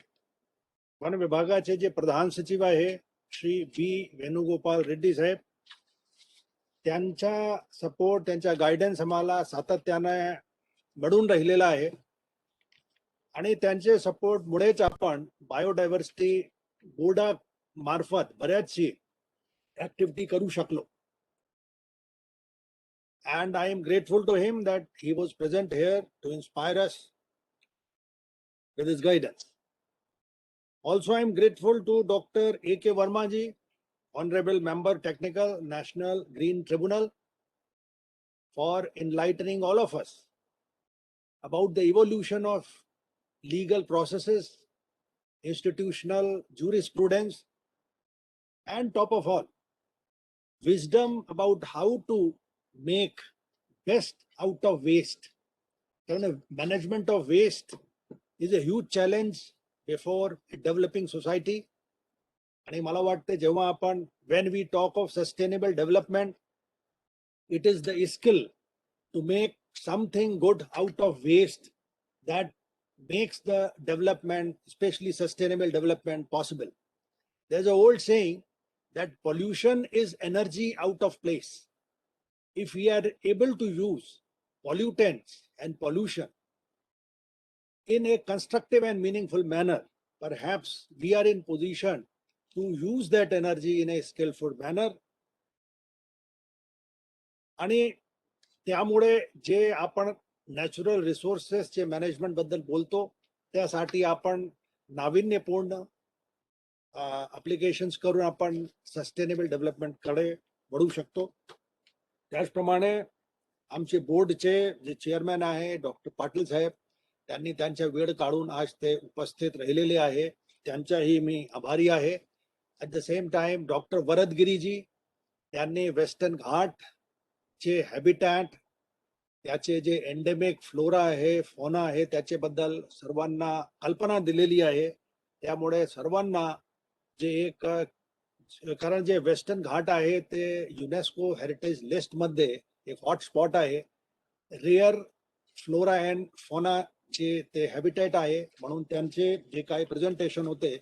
वन विभागाचे जे प्रधान सचिव आहे श्री बी वेणुगोपाल रेड्डी साहेब, त्यांचा सपोर्ट, त्यांचा गायडन्स आम्हाला सातत्याने मिळून राहिलेला आहे आणि त्यांचे सपोर्ट मुळेच आपण बायोडायव्हर्सिटी बोर्ड मार्फत बऱ्याचशी ऍक्टिव्हिटी करू शकलो. And I am grateful to him that he was present here to inspire us with his guidance. Also, I am grateful to Dr. A.K. Verma ji, Honorable Member Technical National Green Tribunal, for enlightening all of us about the evolution of legal processes, institutional jurisprudence, and top of all, wisdom about how to make best out of waste. Management of waste is a huge challenge before a developing society. आणि मला वाटते जेव्हा आपण when we talk of sustainable development, it is the skill to make something good out of waste that makes the development, especially sustainable development, possible. There's an old saying that pollution is energy out of place. If we are able to use pollutants and pollution in a constructive and meaningful manner, perhaps we are in position to use that energy in a skillful manner. आणि त्यामुळे जे आपण नॅचरल रिसोर्सेसचे मॅनेजमेंट बद्दल बोलतो, त्यासाठी आपण नाविन्यपूर्ण ऍप्लिकेशन्स करून आपण सस्टेनेबल डेव्हलपमेंट कडे वळू शकतो. त्याचप्रमाणे आमचे बोर्डचे जे चेअरमॅन आहे डॉक्टर पाटील साहेब, त्यांनी त्यांचा वेळ काढून आज ते उपस्थित राहिलेले आहे, त्यांचाही मी आभारी आहे. At the same time doctor वरदगिरीजी, त्यांनी वेस्टर्न घाटचे हॅबिटॅट, त्याचे जे एंडेमिक फ्लोरा आहे, फौना आहे, त्याच्याबद्दल सर्वांना कल्पना दिलेली आहे. त्यामुळे सर्वांना जे एक, कारण जे वेस्टर्न घाट आहे ते युनेस्को हेरिटेज लिस्ट मध्ये एक हॉटस्पॉट आहे, रेअर फ्लोरा अँड फौनाचे ते हॅबिटॅट आहे, म्हणून त्यांचे जे काही प्रेझेंटेशन होते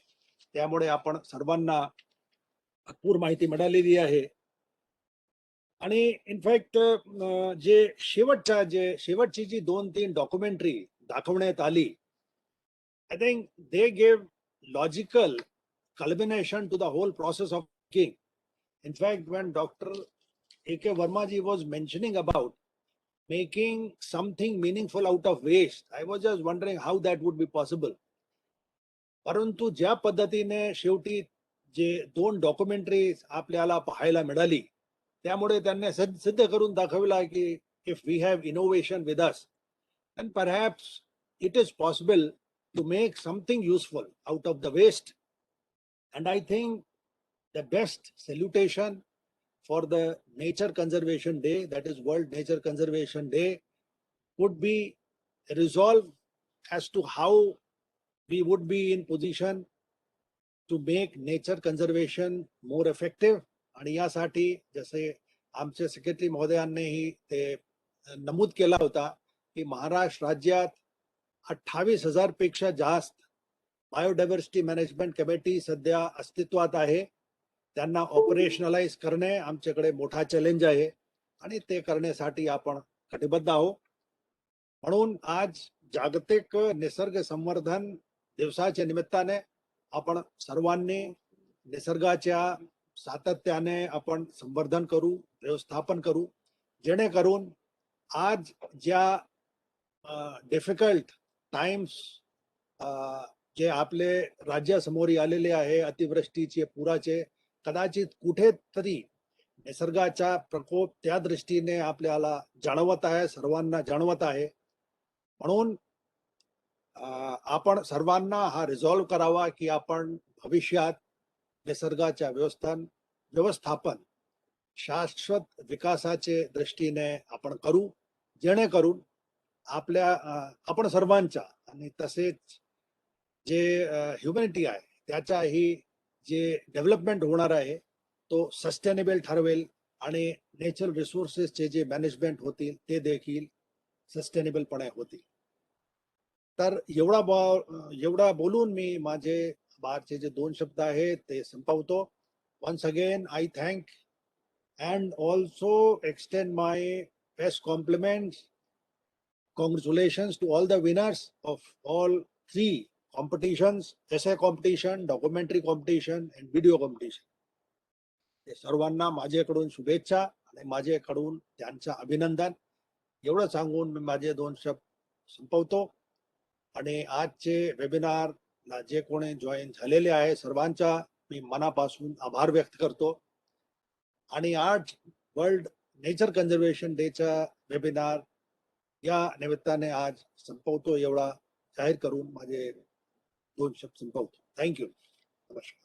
त्यामुळे आपण सर्वांना भरपूर माहिती मिळालेली आहे. आणि इनफॅक्ट जे शेवटची जी 2-3 डॉक्युमेंटरी दाखवण्यात आली, I think they gave logical culmination to the whole process of king. In fact, when Dr. A.K. Verma ji was mentioning about making something meaningful out of waste, I was just wondering how that would be possible. परंतु ज्या पद्धतीने शेवटी जे 2 डॉक्युमेंटरीज आपल्याला पाहायला मिळाली, त्यामुळे त्यांनी सिद्ध करून दाखवला की if we have innovation with us, then perhaps it is possible to make something useful out of the waste. And I think the best salutation for the Nature Conservation Day, that is World Nature Conservation Day, would be resolve as to how we would be in position to make nature conservation more effective. आणि यासाठी जसे आमचे सेक्रेटरी महोदयांनीही ते नमूद केला होता की महाराष्ट्र राज्यात 28,000 पेक्षा जास्त बायोडायव्हर्सिटी मॅनेजमेंट कमिटी सध्या अस्तित्वात आहे. त्यांना ऑपरेशनलाइज करणे आमच्याकडे मोठा चॅलेंज आहे आणि ते करण्यासाठी आपण कटिबद्ध आहोत. म्हणून आज जागतिक निसर्ग संवर्धन दिवसाच्या निमित्ताने आपण सर्वांनी निसर्गाच्या सातत्याने आपण संवर्धन करू, व्यवस्थापन करू, जेणेकरून आज ज्या डिफिकल्ट टाइम्स जे आपले राज्यासमोर आलेले आहे, अतिवृष्टीचे, पुराचे, कदाचित कुठेतरी निसर्गाचा प्रकोप त्या दृष्टीने आपल्याला जाणवत आहे, सर्वांना जाणवत आहे. म्हणून आपण सर्वांना हा रिझॉल्व करावा की आपण भविष्यात निसर्गाच्या व्यवस्थापन शाश्वत विकासाचे दृष्टीने आपण करू, जेणेकरून आपल्या आपण सर्वांच्या आणि तसेच जे ह्युमॅनिटी आहे त्याच्याही जे डेव्हलपमेंट होणार आहे तो सस्टेनेबल ठरवेल आणि नॅचरल रिसोर्सेसचे जे मॅनेजमेंट होतील ते देखील सस्टेनेबलपणे होतील. तर एवढा बोलून मी माझे बाहेरचे जे 2 शब्द आहेत ते संपवतो. Once again I thank and also extend my best compliments, congratulations to all the winners of all 3 competitions, essay competition, documentary competition and video competition. ते सर्वांना माझ्याकडून शुभेच्छा आणि माझ्याकडून त्यांचं अभिनंदन एवढं सांगून मी माझे 2 शब्द संपवतो. आणि आजचे वेबिनारला जे कोणी जॉईन झालेले आहे सर्वांचा मी मनापासून आभार व्यक्त करतो. आणि आज वर्ल्ड नेचर कन्झर्वेशन डेचा वेबिनार या निमित्ताने आज संपवतो एवढा जाहीर करून माझे 2 शब्द संपवतो. थँक्यू. नमस्कार.